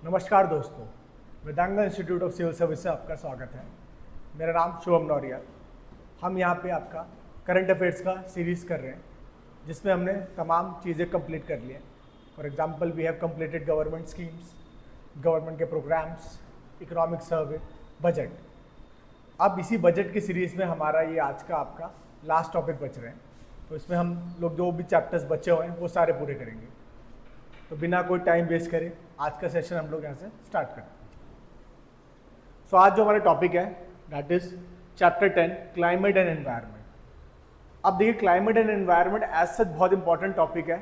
नमस्कार दोस्तों, वेदांगा institute of civil service से आपका स्वागत है। मेरा नाम शुभम नौरिया। हम यहाँ पे आपका करंट अफेयर्स का सीरीज़ कर रहे हैं जिसमें हमने तमाम चीज़ें कंप्लीट कर ली हैं। For example we have completed government schemes, government के प्रोग्राम्स, इकोनॉमिक सर्वे, बजट। अब इसी बजट की सीरीज़ में हमारा ये आज का आपका लास्ट टॉपिक बच रहे हैं, तो इसमें हम लोग जो भी चैप्टर्स बचे हुए हैं वो सारे पूरे करेंगे। तो बिना कोई टाइम वेस्ट करे आज का सेशन हम लोग यहाँ से स्टार्ट करते हैं। सो आज जो हमारा टॉपिक है that is chapter 10 climate and environment. अब देखिए climate and environment as such बहुत इंपॉर्टेंट टॉपिक है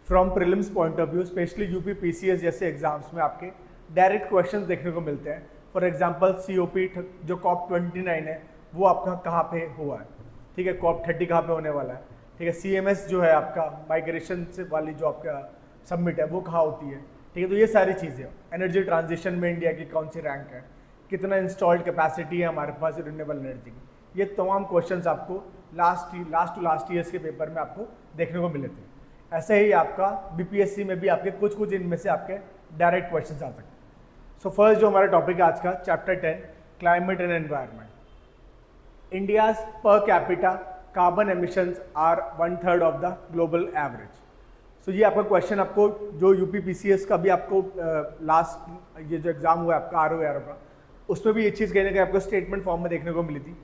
from prelims point of view, specially UP PCS जैसे एग्जाम्स में आपके डायरेक्ट क्वेश्चंस देखने को मिलते हैं। फॉर एग्जांपल COP जो COP29 है वो आपका कहाँ पे हुआ है, ठीक है, COP30 कहाँ पे होने वाला है, ठीक है, CMS जो है आपका माइग्रेशन से वाली जो आपका सबमिट है वो कहाँ होती है, ठीक है। तो ये सारी चीज़ें, एनर्जी ट्रांजिशन में इंडिया की कौन सी रैंक है, कितना इंस्टॉल्ड कैपेसिटी है हमारे पास रिन्यूएबल एनर्जी की, ये तमाम क्वेश्चंस आपको लास्ट टू लास्ट ईयर्स के पेपर में आपको देखने को मिले थे। ऐसे ही आपका BPSC में भी आपके कुछ इनमें से आपके डायरेक्ट क्वेश्चन आ सकते हैं। सो फर्स्ट जो हमारा टॉपिक है आज का chapter 10 climate and environment. India's per capita carbon emissions are 1/3 of the global average. So ये आपका क्वेश्चन आपको जो यूपी पीसीएस का भी आपको लास्ट ये जो एग्जाम हुआ है आपका ROAR का, उसमें भी ये चीज़ कहने का आपको स्टेटमेंट फॉर्म में देखने को मिली थी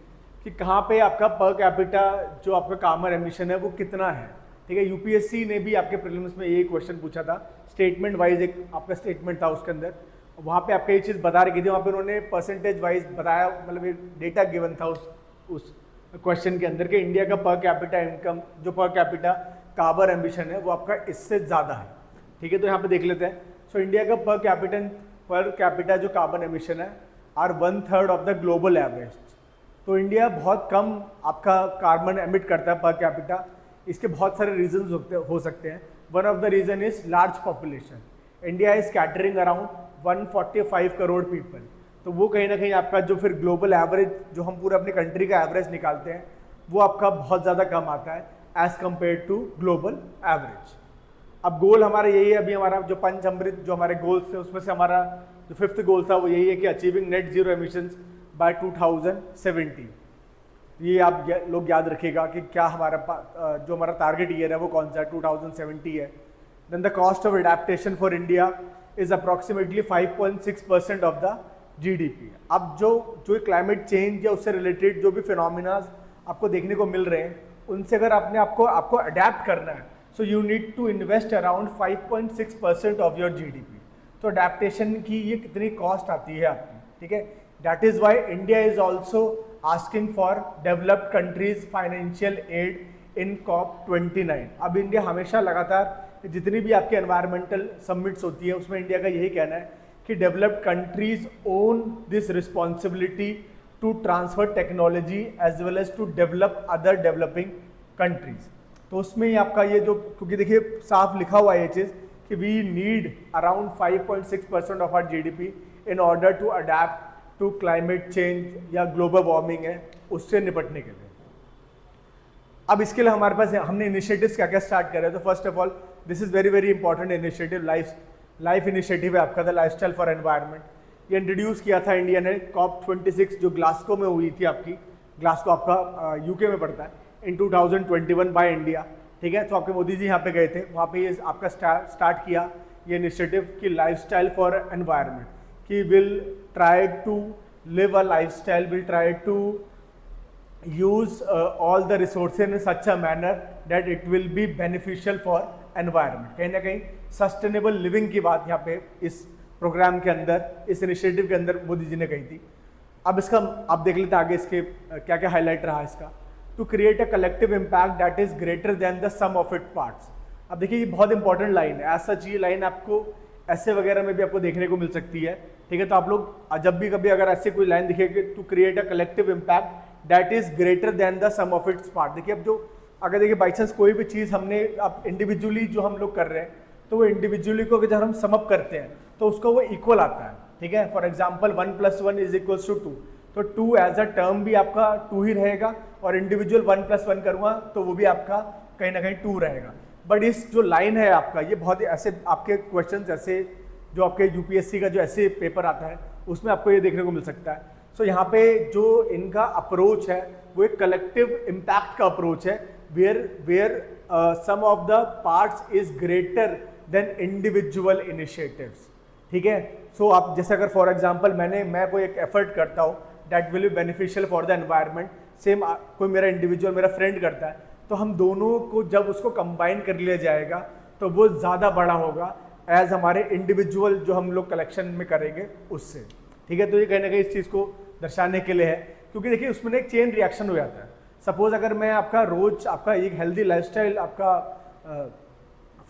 कि कहाँ पे आपका पर कैपिटा जो आपका कार्बन एमिशन है वो कितना है, ठीक है। UPSC ने भी आपके प्रीलिम्स में ये क्वेश्चन पूछा था, स्टेटमेंट वाइज एक आपका स्टेटमेंट था उसके अंदर, वहाँ पे आपको ये चीज़ बता रखी थी, वहाँ पे उन्होंने परसेंटेज वाइज बताया, मतलब एक डेटा गिवन था उस क्वेश्चन के अंदर कि इंडिया का पर कैपिटा इनकम जो पर कैपिटा कार्बन एम्बिशन है वो आपका इससे ज़्यादा है, ठीक है। तो यहाँ पे देख लेते हैं। सो इंडिया का पर कैपिटा जो कार्बन एमिशन है are 1/3 of the global average. तो इंडिया बहुत कम आपका कार्बन एमिट करता है पर कैपिटा। इसके बहुत सारे रीजन हो सकते हैं। One of the reason is large population. India is catering around 145 crore people. तो वो कहीं ना कहीं आपका जो फिर ग्लोबल एवरेज जो हम पूरे अपने कंट्री का एवरेज निकालते हैं वो आपका बहुत ज़्यादा कम आता है as compare to global average. अब गोल हमारा यही है, अभी हमारा जो पंच अमृत जो हमारे गोल्स थे उसमें से हमारा जो 5th गोल था वो यही है कि achieving net zero emissions by 2070। ये आप लोग याद रखिएगा कि क्या हमारा जो हमारा टारगेट ईयर है वो कौन सा है, 2070 है। Then the cost of adaptation for India is approximately 5.6% of the GDP। अब जो क्लाइमेट चेंज या उससे रिलेटेड जो भी फिनोमिना आपको देखने को मिल रहे हैं उनसे अगर आपको अडेप्ट करना है, so you need to invest around 5.6% of your GDP। तो अडेप्टेशन की ये कितनी कॉस्ट आती है आपकी, ठीक है। That is why India is also asking for developed countries financial aid in COP29। अब इंडिया हमेशा लगातार जितनी भी आपकी एनवायरमेंटल समिट्स होती है उसमें इंडिया का यही कहना है कि developed countries own this responsibility to transfer technology as well as to develop other developing countries. तो उसमें ही आपका ये जो, क्योंकि देखिए साफ लिखा हुआ है ये चीज़ कि we need around 5.6% of our GDP in order to adapt to climate change या ग्लोबल वार्मिंग है उससे निपटने के लिए। अब इसके लिए हमारे पास हमने इनिशिएटिव्स क्या क्या स्टार्ट करे। तो first of all this is very important initiative, life initiative है आपका, द लाइफस्टाइल फॉर एनवायरनमेंट। ये इंट्रोड्यूस किया था इंडिया ने COP26 जो ग्लासगो में हुई थी आपकी, ग्लासगो आपका UK में पड़ता है, इन 2021 बाय इंडिया, ठीक है। तो आपके मोदी जी यहाँ पे गए थे, वहाँ पे ये आपका स्टार्ट किया ये इनिशिएटिव कि लाइफस्टाइल फॉर एनवायरनमेंट, कि will try to live a lifestyle, will try to use all the resources in such a manner that it will be beneficial for environment. कहीं ना कहीं सस्टेनेबल लिविंग की बात यहाँ पे इस प्रोग्राम के अंदर, इस इनिशिएटिव के अंदर मोदी जी ने कही थी। अब इसका आप देख लेते आगे इसके क्या क्या हाईलाइट रहा इसका। To create a collective impact that is greater than the sum of it parts. अब देखिए ये बहुत इंपॉर्टेंट लाइन है, एज सच ये लाइन आपको ऐसे वगैरह में भी आपको देखने को मिल सकती है, ठीक है। तो आप लोग जब भी कभी अगर ऐसे कोई लाइन दिखेगी, to create a collective impact that is greater than the sum of its part. देखिए अब जो अगर देखिए बाई चांस कोई भी चीज़ हमने अब इंडिविजुअली जो हम लोग कर रहे हैं तो वो इंडिविजुअली को जब हम समअप करते हैं तो उसका वो इक्वल आता है, ठीक है। For example 1 + 1 is equals to 2, तो 2 एज अ टर्म भी आपका 2 ही रहेगा और इंडिविजुअल 1 + 1 करूँगा तो वो भी आपका कहीं ना कहीं 2 रहेगा। बट इस जो लाइन है आपका ये बहुत ही ऐसे आपके क्वेश्चन ऐसे जो आपके यूपीएससी का जो ऐसे पेपर आता है उसमें आपको ये देखने को मिल सकता है। सो यहाँ पे जो इनका अप्रोच है वो एक कलेक्टिव इम्पैक्ट का अप्रोच है, where sum of the parts is greater than individual initiatives. ठीक है, सो आप जैसे अगर फॉर एग्जांपल मैं कोई एक एफर्ट करता हूँ that will be beneficial for the environment, same कोई मेरा इंडिविजुअल मेरा फ्रेंड करता है, तो हम दोनों को जब उसको कंबाइन कर लिया जाएगा तो वो ज़्यादा बड़ा होगा एज हमारे इंडिविजुअल जो हम लोग कलेक्शन में करेंगे उससे। ठीक है, तो ये कहीं ना कहीं इस चीज़ को दर्शाने के लिए है, क्योंकि देखिए उसमें एक चेन रिएक्शन हो जाता है। सपोज अगर मैं आपका रोज आपका एक हेल्दी लाइफस्टाइल आपका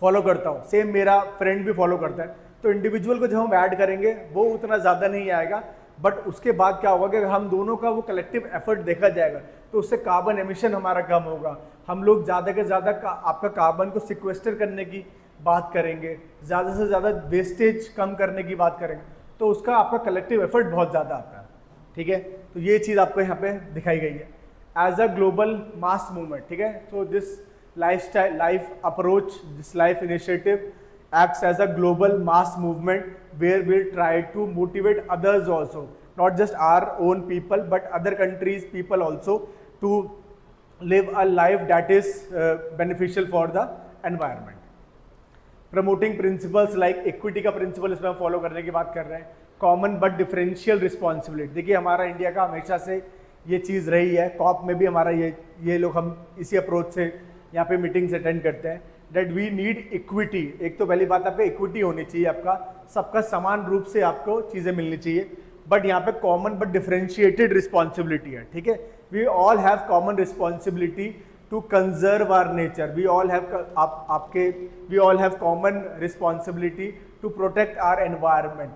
फॉलो करता हूँ, सेम मेरा फ्रेंड भी फॉलो करता है, तो इंडिविजुअल को जब हम ऐड करेंगे वो उतना ज़्यादा नहीं आएगा, बट उसके बाद क्या होगा कि अगर हम दोनों का वो कलेक्टिव एफर्ट देखा जाएगा तो उससे कार्बन एमिशन हमारा कम होगा, हम लोग ज़्यादा से ज़्यादा आपका कार्बन को सिक्वेस्टर करने की बात करेंगे, ज़्यादा से ज़्यादा वेस्टेज कम करने की बात करेंगे, तो उसका आपका कलेक्टिव एफर्ट बहुत ज़्यादा आता है। ठीक है, तो ये चीज़ आपको यहाँ पे दिखाई गई है as a global mass movement. ठीक है, so this life approach, this life initiative acts as a global mass movement where we'll try to motivate others also, not just our own people but other countries people also, to live a life that is beneficial for the environment. Promoting principles like equity का principle इसमें हम follow करने की बात कर रहे हैं, common but differential responsibility। देखिए हमारा इंडिया का हमेशा से ये चीज़ रही है, कॉप में भी हमारा ये लोग हम इसी अप्रोच से यहाँ पे मीटिंग्स अटेंड करते हैं, डेट वी नीड इक्विटी। एक तो पहली बात आपको इक्विटी होनी चाहिए, आपका सबका समान रूप से आपको चीज़ें मिलनी चाहिए, बट यहाँ पे कॉमन बट डिफरेंशिएटेड रिस्पॉन्सिबिलिटी है। ठीक है, we all have common responsibility to conserve our nature, we all have common responsibility to protect our environment,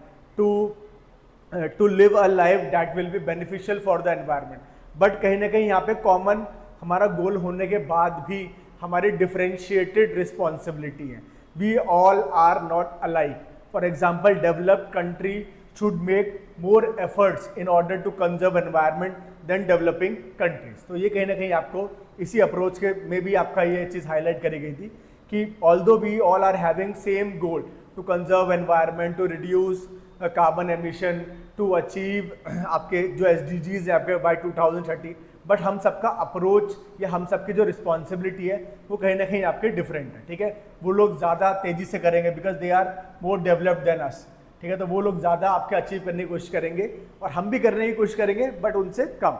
to live a life that will be beneficial for the environment. But कहीं ना कहीं यहाँ पे common हमारा गोल होने के बाद भी हमारी डिफरेंशिएटेड रिस्पॉन्सिबिलिटी है, we all are not alike. For example developed country should make more efforts in order to conserve environment than developing countries. तो ये कहीं ना कहीं आपको इसी अप्रोच के में भी आपका ये चीज़ हाईलाइट करी गई थी कि although we all are having same goal to conserve environment, to reduce carbon emission, to achieve आपके जो SDGs है आपके बाय 2030, बट हम सबका अप्रोच या हम सबकी जो रिस्पॉन्सिबिलिटी है वो कहीं ना कहीं आपके डिफरेंट है। ठीक है, वो लोग ज़्यादा तेज़ी से करेंगे because they are more developed than us. ठीक है, तो वो लोग ज़्यादा आपके अचीव करने की कोशिश करेंगे और हम भी करने की कोशिश करेंगे बट उनसे कम।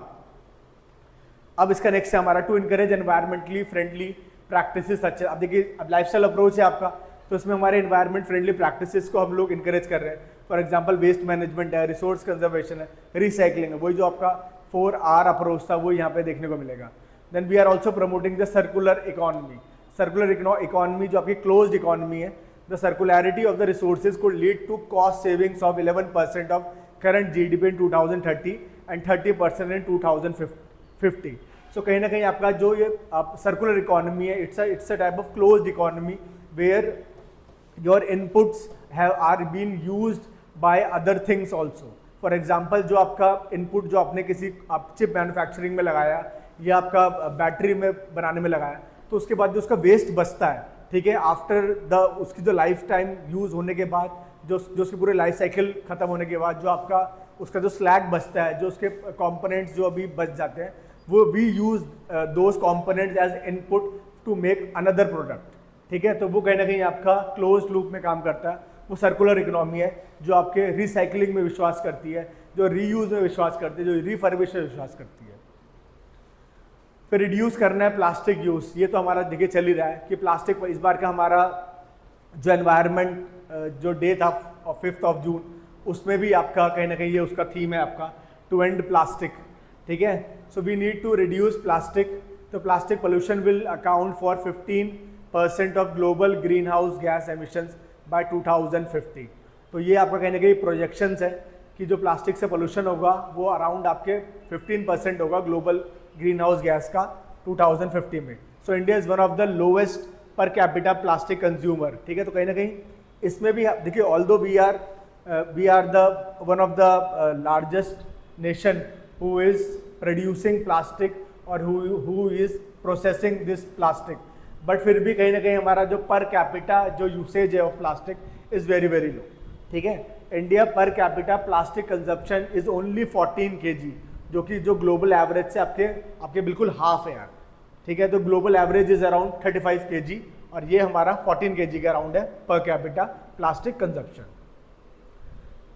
अब इसका नेक्स्ट है हमारा to encourage environmentally friendly practices such. अब देखिए अब लाइफस्टाइल अप्रोच है आपका, तो इसमें हमारे एनवायरमेंट फ्रेंडली प्रैक्टिसेस को हम लोग इनकरेज कर रहे हैं। फॉर एग्जाम्पल वेस्ट मैनेजमेंट है, रिसोर्स कंजर्वेशन है, रिसाइकलिंग है, वही जो आपका 4R अप्रोच था वो यहाँ पे देखने को मिलेगा। Then we are also promoting the circular economy. Circular economy जो आपकी क्लोज्ड इकोनॉमी है, the circularity of the resources को lead to cost savings of 11% of current GDP in 2030 and 30% in 2050। So कहीं ना कहीं आपका जो ये सर्कुलर इकोनॉमी है, it's a type of closed economy where your inputs are been used by other things also. For example जो आपका input जो आपने किसी आप चिप मैन्युफैक्चरिंग में लगाया या आपका बैटरी में बनाने में लगाया, तो उसके बाद जो उसका वेस्ट बचता है, ठीक है, आफ्टर द उसकी जो लाइफ टाइम यूज़ होने के बाद जो उसकी पूरे लाइफ साइकिल ख़त्म होने के बाद जो आपका उसका जो स्लैग बचता है, जो उसके कंपोनेंट्स जो अभी बच जाते हैं, वो we use those components as input to make another product. ठीक है, तो वो कहीं ना कहीं आपका क्लोज लूप में काम करता है। वो सर्कुलर इकोनॉमी है जो आपके रिसाइकलिंग में विश्वास करती है, जो रीयूज में विश्वास करती है, जो रिफर्बिश में विश्वास करती है। फिर रिड्यूस करना है प्लास्टिक यूज। ये तो हमारा देखिए चल ही रहा है कि प्लास्टिक इस बार का हमारा जो एनवायरनमेंट जो डे था 5 जून, उसमें भी आपका कहीं ना कहीं ये उसका थीम है आपका टू एंड प्लास्टिक। ठीक है, so we need to reduce plastic. तो plastic pollution will account for 15% of global green house gas emissions by 2050। तो ये आपका कहने के प्रोजेक्शंस है कि जो प्लास्टिक से पोल्यूशन होगा वो अराउंड आपके 15% होगा ग्लोबल ग्रीन हाउस गैस का 2050 में। So India is one of the lowest per capita plastic consumer. ठीक है, तो कहीं ना कहीं इसमें भी देखिए although we are the one of the largest nation who is producing plastic और who is processing this plastic, but फिर भी कहीं ना कहीं हमारा जो पर कैपिटा जो यूसेज है of plastic is very very low. ठीक है। इंडिया पर capita plastic consumption is only 14 KG, जो कि जो ग्लोबल एवरेज से आपके बिल्कुल हाफ है यार, ठीक है। तो global average is around 35 KG और ये हमारा 14 केजी का अराउंड है पर कैपिटा प्लास्टिक कंजप्शन।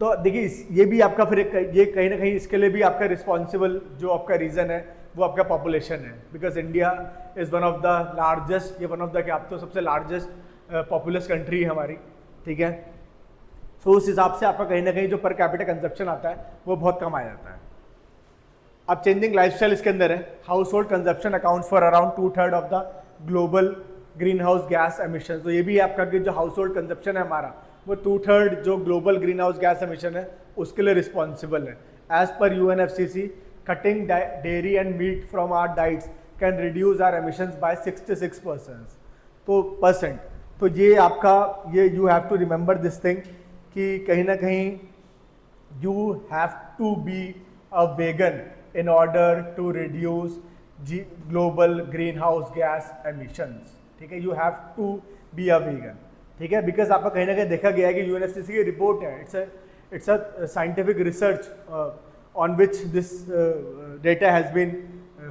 तो देखिए ये भी आपका फिर ये कहीं ना कहीं इसके लिए भी आपका रिस्पॉन्सिबल जो आपका रीज़न है वो आपका पॉपुलेशन है, because India is one of the largest, ये वन ऑफ द क्या आप तो सबसे लार्जेस्ट पॉपुलस कंट्री है हमारी, ठीक है। तो उस हिसाब से आपका कहीं ना कहीं जो पर कैपिटा कंजप्शन आता है वो बहुत कम आ जाता है। अब चेंजिंग लाइफस्टाइल इसके अंदर है। House hold consumption account for around 2/3 of the global green house gas emission. तो ये भी आपका कि जो हाउस होल्ड कंजप्शन है हमारा वो 2/3 जो global green house gas emission है उसके लिए रिस्पॉन्सिबल है। As per UNFCCC, cutting dairy and meat from our diets can reduce our emissions by 66%। तो ये आपका ये you have to remember this thing कि कहीं ना कहीं you have to be a vegan in order to reduce global greenhouse gas emissions, ठीक है। you have to be a vegan, ठीक है, बिकॉज आपका कहीं ना कहीं देखा गया है कि UNFCCC की रिपोर्ट है, it's a scientific research on which this data has been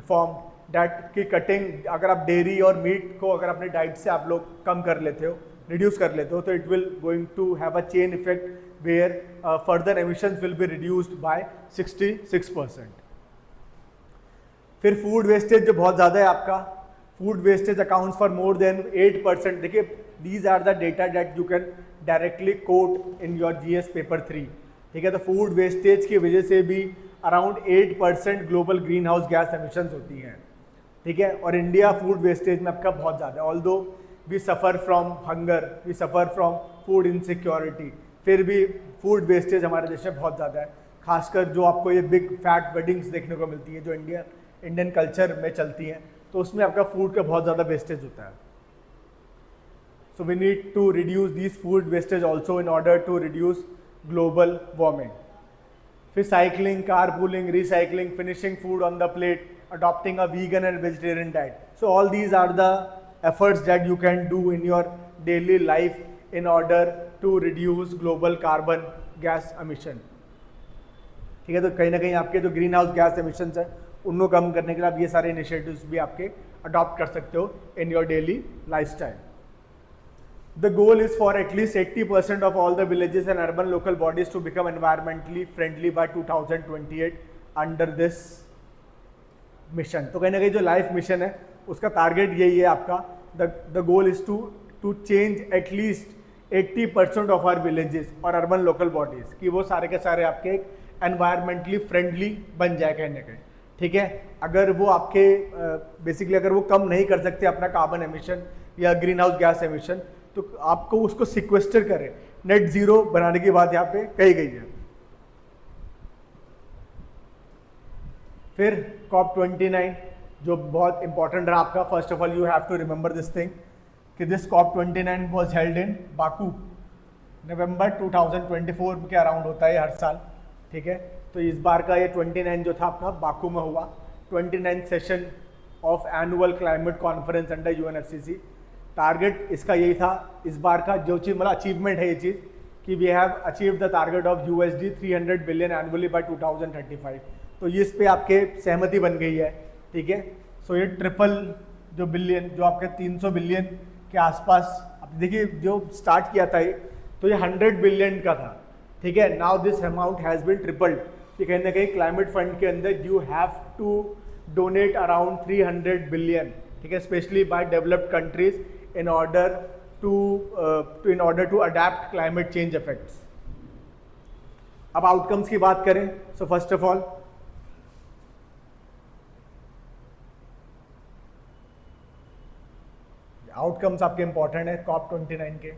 form that कि कटिंग अगर आप डेयरी और मीट को अगर अपने डाइट से आप लोग कम कर लेते हो, रिड्यूस कर लेते हो, तो it will going to have a chain effect where further emissions will be reduced by 66%। फिर फूड वेस्टेज जो बहुत ज़्यादा है आपका, food wastage accounts for more than 8%। देखिए these are the data that you can directly quote in your GS paper 3, ठीक है। तो फूड वेस्टेज की वजह से भी around 8% global green house gas emissions होती हैं, ठीक है। और इंडिया फूड वेस्टेज में आपका बहुत ज़्यादा है, although we suffer from hunger, we suffer from food insecurity, फिर भी फूड वेस्टेज हमारे देश में बहुत ज़्यादा है। खासकर जो आपको ये बिग फैट वेडिंग्स देखने को मिलती है जो इंडियन कल्चर में चलती हैं, तो उसमें आपका फूड का बहुत ज़्यादा वेस्टेज होता है। So we need to reduce this food wastage also in order to reduce global warming. फिर cycling, carpooling, recycling, finishing food on the plate, adopting a vegan and vegetarian diet. So all these are the efforts that you can do in your daily life in order to reduce global carbon gas emission, ठीक है। तो कहीं ना कहीं आपके जो green house gas emissions है उनको कम करने के लिए आप ये सारे इनिशिएटिव्स भी आपके अडॉप्ट कर सकते हो in your daily lifestyle. The goal is for at least 80% of all the villages and urban local bodies to become environmentally friendly by 2028 under this mission. तो कहीं ना कहीं जो लाइफ मिशन है उसका टारगेट यही है आपका, the goal is to change at least 80% of our villages और अर्बन लोकल बॉडीज कि वो सारे के सारे आपके एक एनवायरमेंटली फ्रेंडली बन जाए कहीं ना कहीं, ठीक है। अगर वो आपके बेसिकली अगर वो कम नहीं कर सकते अपना कार्बन एमिशन या ग्रीन हाउस गैस एमिशन, तो आपको उसको सिक्वेस्टर करें, नेट जीरो बनाने की बात यहाँ पे कही गई है। फिर COP29 जो बहुत इंपॉर्टेंट रहा आपका, first of all you have to remember this thing कि this COP29 was held in Baku, November 2024 के अराउंड होता है हर साल, ठीक है। तो इस बार का ये 29 जो था आपका बाकू में हुआ, 29 session of annual climate conference under UNFCCC। Target इसका यही था इस बार का, जो चीज़ मतलब अचीवमेंट है ये चीज़ कि we have achieve the target of USD 300 billion annually by 2035। तो ये इस पे आपके सहमति बन गई है, ठीक है। सो ये ट्रिपल जो बिलियन जो आपके 300 बिलियन के आसपास, अब देखिए जो स्टार्ट किया था ये, तो ये 100 बिलियन का था, ठीक है। Now this amount has been tripled कि कहीं ना कहीं क्लाइमेट फंड के अंदर you have to donate around 300 billion, ठीक है, specially by developed countries in order to adapt climate change effects. अब आउटकम्स की बात करें, so first of all outcomes आपके इंपॉर्टेंट है COP29 के।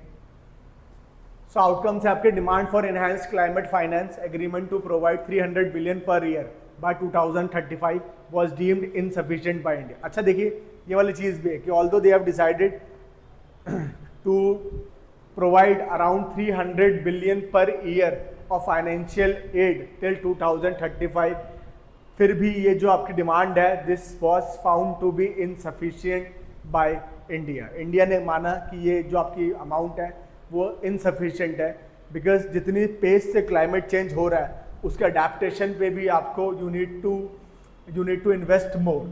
सो आउटकम्स है आपके demand for enhanced climate finance agreement to provide 300 billion per year bye 2035 was deemed insufficient by India. अच्छा देखिए ये वाली चीज़ भी है कि although they have decided to provide around 300 billion per year of financial aid till 2035, फिर भी ये जो आपकी डिमांड है this was found to be insufficient by India. India ने माना कि ये जो आपकी अमाउंट है वो इनसफिशिएंट है बिकॉज जितनी पेस से क्लाइमेट चेंज हो रहा है उसके अडेप्टेशन पे भी आपको you need to invest more.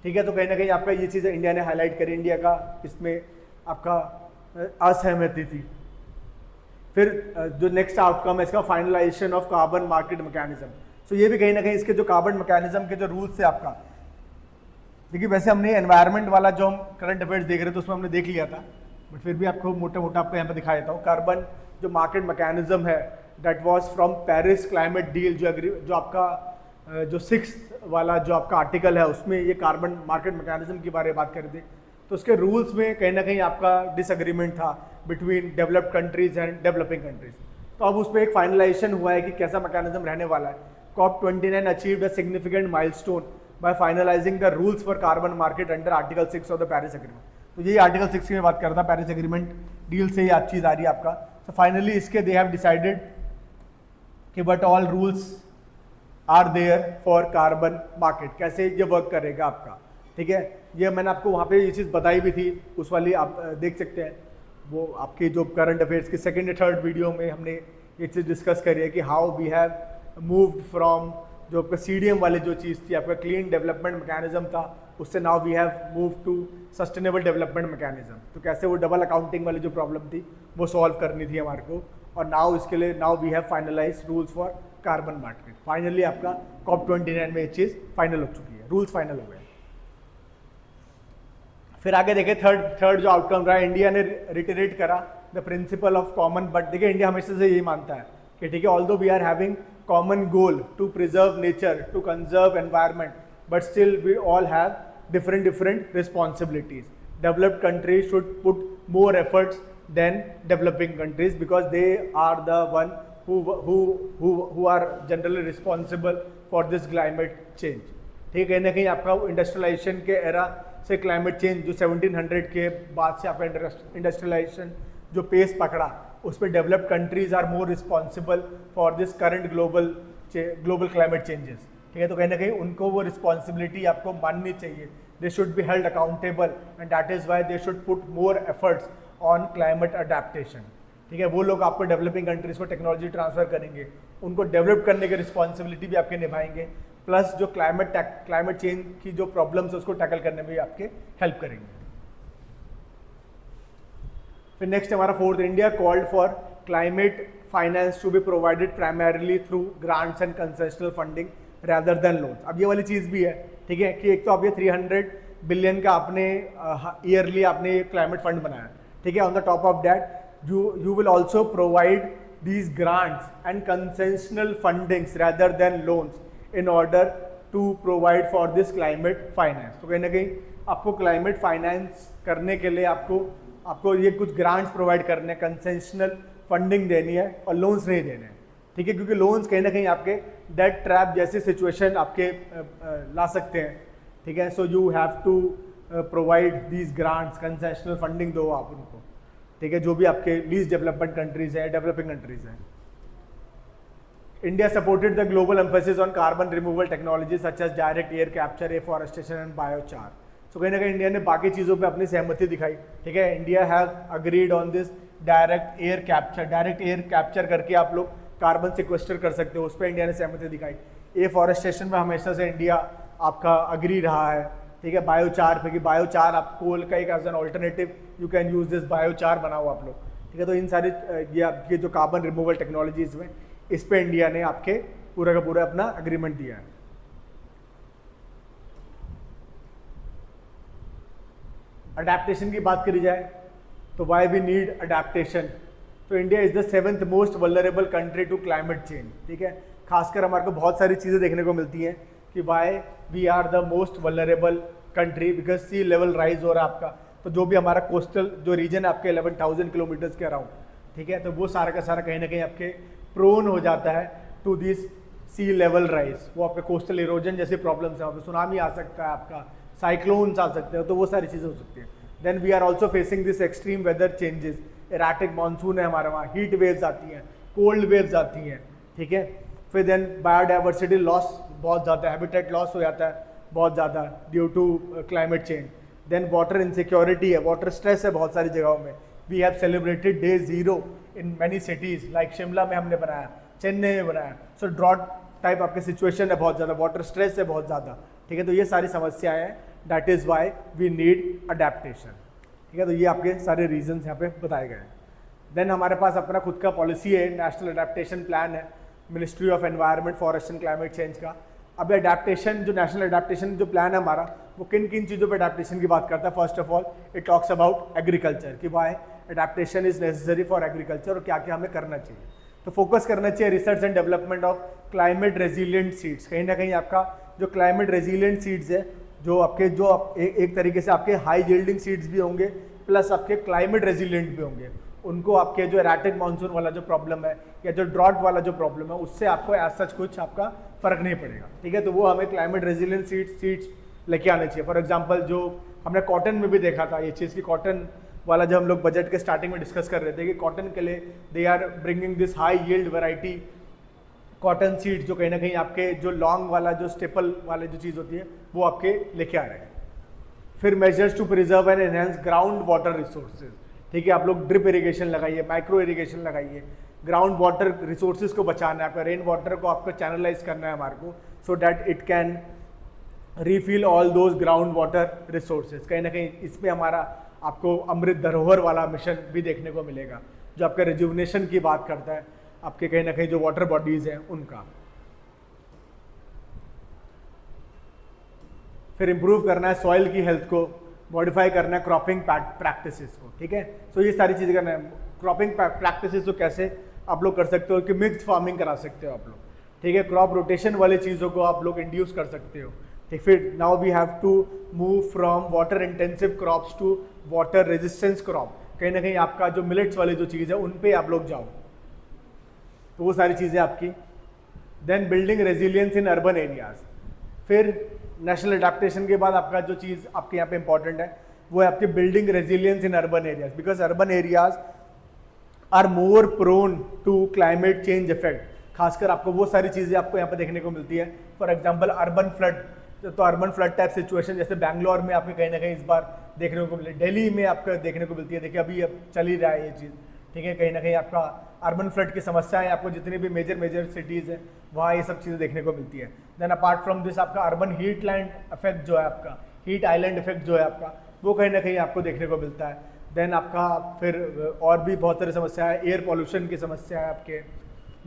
ठीक है, तो कहीं ना कहीं आपका ये चीज़ इंडिया ने हाईलाइट करी, इंडिया का इसमें आपका असहमति थी। फिर जो नेक्स्ट आउटकम है इसका finalisation of carbon market mechanism. So ये भी कहीं ना कहीं इसके जो कार्बन मैकेनिज्म के जो रूल्स है आपका, देखिए वैसे हमने एनवायरनमेंट वाला जो हम करंट अफेयर्स देख रहे थे उसमें हमने देख लिया था, बट फिर भी आपको मोटा मोटा आपको यहाँ पे दिखा देता हूँ। कार्बन जो मार्केट मैकेनिज्म है that was from Paris climate deal, जो आपका जो 6 वाला जो आपका आर्टिकल है उसमें ये कार्बन मार्केट मैकेनिज्म के बारे में बात कर रहे थे। तो उसके रूल्स में कहीं ना कहीं आपका डिसएग्रीमेंट था between developed countries and developing countries. तो अब उस पर एक फाइनलाइजेशन हुआ है कि कैसा मैकेनिज्म रहने वाला है। COP29 achieved a significant milestone by finalizing the rules for carbon market under Article 6 of the Paris Agreement। तो यही Article 6 में बात कर रहा था, Paris Agreement डील से ही आप चीज़ आ रही है आपका। तो फाइनली इसके they have decided कि but all rules are there for carbon market, कैसे ये वर्क करेगा आपका। ठीक है, ये मैंने आपको वहाँ पे ये चीज़ बताई भी थी, उस वाली आप देख सकते हैं, वो आपके जो करंट अफेयर्स की 2nd या 3rd वीडियो में हमने ये चीज़ डिस्कस करी है कि how we have moved from जो आपका CDM वाली जो चीज़ थी आपका क्लीन डेवलपमेंट मैकेनिज्म था, उससे now we have move to sustainable development mechanism. तो कैसे वो डबल अकाउंटिंग वाली जो प्रॉब्लम थी वो सॉल्व करनी थी हमारे को, और नाउ इसके लिए now we have finalize rules for carbon market. Finally आपका COP29 में ये चीज़ फाइनल हो चुकी है, रूल्स फाइनल हो गए। फिर आगे देखें थर्ड जो आउटकम रहा, इंडिया ने रिटरेट करा the principle of common, but देखिए इंडिया हमेशा से यही मानता है कि ठीक है, although we are having common goal to preserve nature, to conserve environment, but still we all have different responsibilities. Developed countries should put more efforts than developing countries because they are the one who are generally responsible for this climate change। ठीक है, कहीं ना कहीं आपका industrialisation के era से climate change जो 1700 के बाद से आपका इंडस्ट्रियलाइजेशन जो पेस पकड़ा, उस पर developed countries are more responsible for this current global climate changes. ठीक है, तो कहीं ना कहीं उनको वो रिस्पॉन्सिबिलिटी आपको माननी चाहिए, they should be held accountable and that is why they should put more efforts on climate adaptation. ठीक है, वो लोग आपको डेवलपिंग कंट्रीज को टेक्नोलॉजी ट्रांसफर करेंगे, उनको डेवलप करने की रिस्पॉन्सिबिलिटी भी आपके निभाएंगे, प्लस जो क्लाइमेट चेंज की जो प्रॉब्लम्स है उसको टैकल करने में भी आपके हेल्प करेंगे। फिर नेक्स्ट हमारा 4th, India called for climate finance to be provided primarily through grants and concessional funding rather than loans। अब ये वाली चीज़ भी है, ठीक है, कि एक तो आप ये 300 बिलियन का आपने ईयरली आपने क्लाइमेट फंड बनाया, ठीक है, on the top of that you will also provide these grants and concessional fundings rather than loans in order to provide for this climate finance। तो कहीं ना कहीं आपको क्लाइमेट फाइनेंस करने के लिए आपको ये कुछ ग्रांट्स प्रोवाइड करने, कंसेशनल फंडिंग देनी है और लोन्स नहीं देने हैं। ठीक है, क्योंकि लोन्स कहीं ना कहीं आपके डेट ट्रैप जैसी सिचुएशन आपके ला सकते हैं। ठीक है, so you have to provide these grants, concessional funding दो आप उनको। ठीक है, जो भी आपके लीस्ट डेवलपमेंट कंट्रीज हैं, डेवलपिंग कंट्रीज हैं। India supported the global emphasis on carbon removal technology such as direct air capture, afforestation and biochar. तो कहीं ना कहीं इंडिया ने बाकी चीज़ों पे अपनी सहमति दिखाई। ठीक है, India have agreed on this direct air capture करके आप लोग कार्बन सिक्वेस्टर कर सकते हो, उस पर इंडिया ने सहमति दिखाई। एफॉरेस्टेशन में हमेशा से इंडिया आपका अग्री रहा है। ठीक है, बायोचार पे कि बायोचार आप कोल का एक as an alternative you can use this biochar बनाओ आप लोग। ठीक है, तो इन सारी ये आपके जो कार्बन रिमूवल टेक्नोलॉजीज में इस पे इंडिया ने आपके पूरा का पूरा अपना अग्रीमेंट दिया है। अडेप्टेशन की बात करी जाए तो वाई वी नीड अडेप्टेशन, तो India is the 7th most vulnerable country to climate change. ठीक है, खासकर हमारे को बहुत सारी चीज़ें देखने को मिलती हैं कि why we are the most vulnerable country, because sea level rise हो रहा है आपका। तो जो भी हमारा कोस्टल जो रीजन है आपके 11,000 किलोमीटर्स के अराउंड, ठीक है, तो वो सारा का सारा कहीं ना कहीं आपके प्रोन हो जाता है to this sea level rise. वो आपके कोस्टल इरोजन जैसे प्रॉब्लम्स हैं, सुनामी आ सकता है, आपका साइक्लोन्स आ सकते हैं, तो वो सारी चीज़ें हो सकती हैं। Then we are also facing this extreme weather changes, erratic monsoon है हमारे वहाँ, हीट वेव्स आती हैं, कोल्ड वेव्स आती हैं। ठीक है, फिर देन बायोडाइवर्सिटी लॉस बहुत ज़्यादा, हैबिटेट लॉस हो जाता है बहुत ज़्यादा due to climate change. Then water insecurity है, वाटर स्ट्रेस है बहुत सारी जगहों में। We have celebrated day 0 in many cities, like Shimla में हमने बनाया, चेन्नई में बनाया। सो ड्रॉट टाइप आपके सिचुएशन है बहुत ज़्यादा, वाटर स्ट्रेस है बहुत ज़्यादा, ठीक है। तो ये सारी समस्याएं हैं, that is why we need adaptation, ठीक है। तो ये आपके सारे रीजंस यहाँ पे बताए गए हैं। देन हमारे पास अपना खुद का पॉलिसी है, नेशनल अडेप्टेशन प्लान है, ministry of environment, forest and climate change का। अब अडेप्टेशन जो नेशनल अडेप्टेशन जो प्लान है हमारा, वो किन किन चीज़ों पे अडेप्टेशन की बात करता है। First of all it talks about agriculture, कि why adaptation is necessary for agriculture, और क्या क्या हमें करना चाहिए। तो फोकस करना चाहिए research and development of climate resilient seeds. कहीं ना कहीं आपका जो क्लाइमेट रेजिलिएंट सीड्स है, जो आपके एक तरीके से आपके हाई यील्डिंग सीड्स भी होंगे, प्लस आपके क्लाइमेट रेजिलिएंट भी होंगे। उनको आपके जो एराटिक मानसून वाला जो प्रॉब्लम है या जो ड्रॉट वाला जो प्रॉब्लम है, उससे आपको एज सच कुछ आपका फर्क नहीं पड़ेगा, ठीक है। तो वो हमें क्लाइमेट रेजिलिएंट सीड्स लेके आने चाहिए। फॉर एग्जांपल जो हमने कॉटन में भी देखा था ये चीज़ की, कॉटन वाला जब हम लोग बजट के स्टार्टिंग में डिस्कस कर रहे थे कि कॉटन के लिए they are bringing this high yield variety cotton seeds, जो कहीं ना कहीं आपके जो लॉन्ग वाला जो स्टेपल वाले जो चीज़ होती है वो आपके लेके आ रहे हैं। फिर measures to preserve and enhance ground water resources, ठीक है। आप लोग ड्रिप इरिगेशन लगाइए, माइक्रो इरिगेशन लगाइए, ग्राउंड वाटर रिसोर्सेज को बचाना है, आपका रेन वाटर को आपको चैनलाइज करना है हमारे को, so that it can refill all those ground water resources. कहीं ना कहीं इसमें हमारा आपको अमृत धरोहर वाला मिशन भी देखने को मिलेगा, जो आपका रिजुवनेशन की बात करता है, आपके कहीं ना कहीं जो वाटर बॉडीज हैं उनका। फिर इंप्रूव करना है सॉइल की हेल्थ को, मॉडिफाई करना है क्रॉपिंग प्रैक्टिसेस को, ठीक है। सो ये सारी चीज़ें करना है। क्रॉपिंग प्रैक्टिसेस तो कैसे आप लोग कर सकते हो कि मिक्स्ड फार्मिंग करा सकते हो आप लोग, ठीक है। क्रॉप रोटेशन वाली चीज़ों को आप लोग इंड्यूस कर सकते हो, ठीक। फिर now we have to move from water intensive crops to water resistance crop. कहीं ना कहीं आपका जो मिलेट्स वाली जो चीज़ है उन पे आप लोग जाओ, तो वो सारी चीज़ें आपकी। Then building resilience in urban areas. फिर नेशनल अडेप्टेशन के बाद आपका जो चीज़ आपके यहाँ पे इंपॉर्टेंट है वो है आपकी building resilience in urban areas, because urban areas are more prone to climate change effect. खासकर आपको वो सारी चीज़ें आपको यहाँ पे देखने को मिलती है। फॉर एग्जांपल अर्बन फ्लड, तो अर्बन फ्लड टाइप सिचुएशन जैसे बैंगलोर में आपके कहीं ना कहीं इस बार देखने को मिले, दिल्ली में आपको देखने को मिलती है। देखिए अभी अब चल ही रहा है ये चीज़, ठीक है। कहीं ना कहीं आपका अर्बन फ्लड की समस्याएं आपको जितनी भी मेजर सिटीज़ हैं वहाँ ये सब चीज़ें देखने को मिलती है। देन अपार्ट फ्रॉम दिस आपका अर्बन हीट लैंड इफेक्ट जो है आपका, हीट आइलैंड इफेक्ट जो है आपका, वो कहीं ना कहीं आपको देखने को मिलता है। देन आपका फिर और भी बहुत सारी समस्या है, एयर पॉल्यूशन की समस्या है, आपके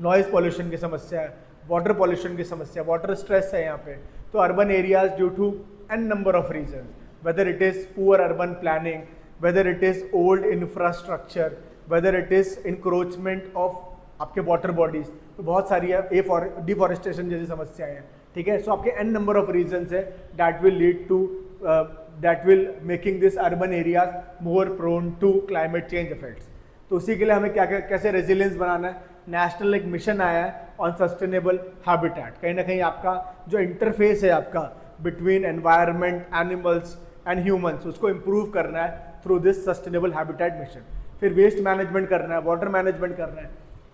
नॉइज़ पॉल्यूशन की समस्या है, वाटर पॉल्यूशन की समस्या, वाटर स्ट्रेस है यहाँ पे। तो urban areas due to an number of reason, whether it is poor urban planning, whether it is old infrastructure, whether it is encroachment of आपके वाटर बॉडीज, तो बहुत सारी है, डिफॉरेस्टेशन जैसी समस्याएं हैं, ठीक है। सो आपके एन नंबर ऑफ रीजन्स है that will lead to that will making this urban areas more prone to climate change effects. तो उसी के लिए हमें क्या कैसे रेजिलियंस बनाना है, नेशनल एक मिशन आया है ऑन सस्टेनेबल हैबिटेट। कहीं ना कहीं आपका जो इंटरफेस है आपका between environment, animals and humans, उसको इम्प्रूव करना है through this sustainable habitat mission. फिर वेस्ट मैनेजमेंट करना है, वाटर मैनेजमेंट करना है,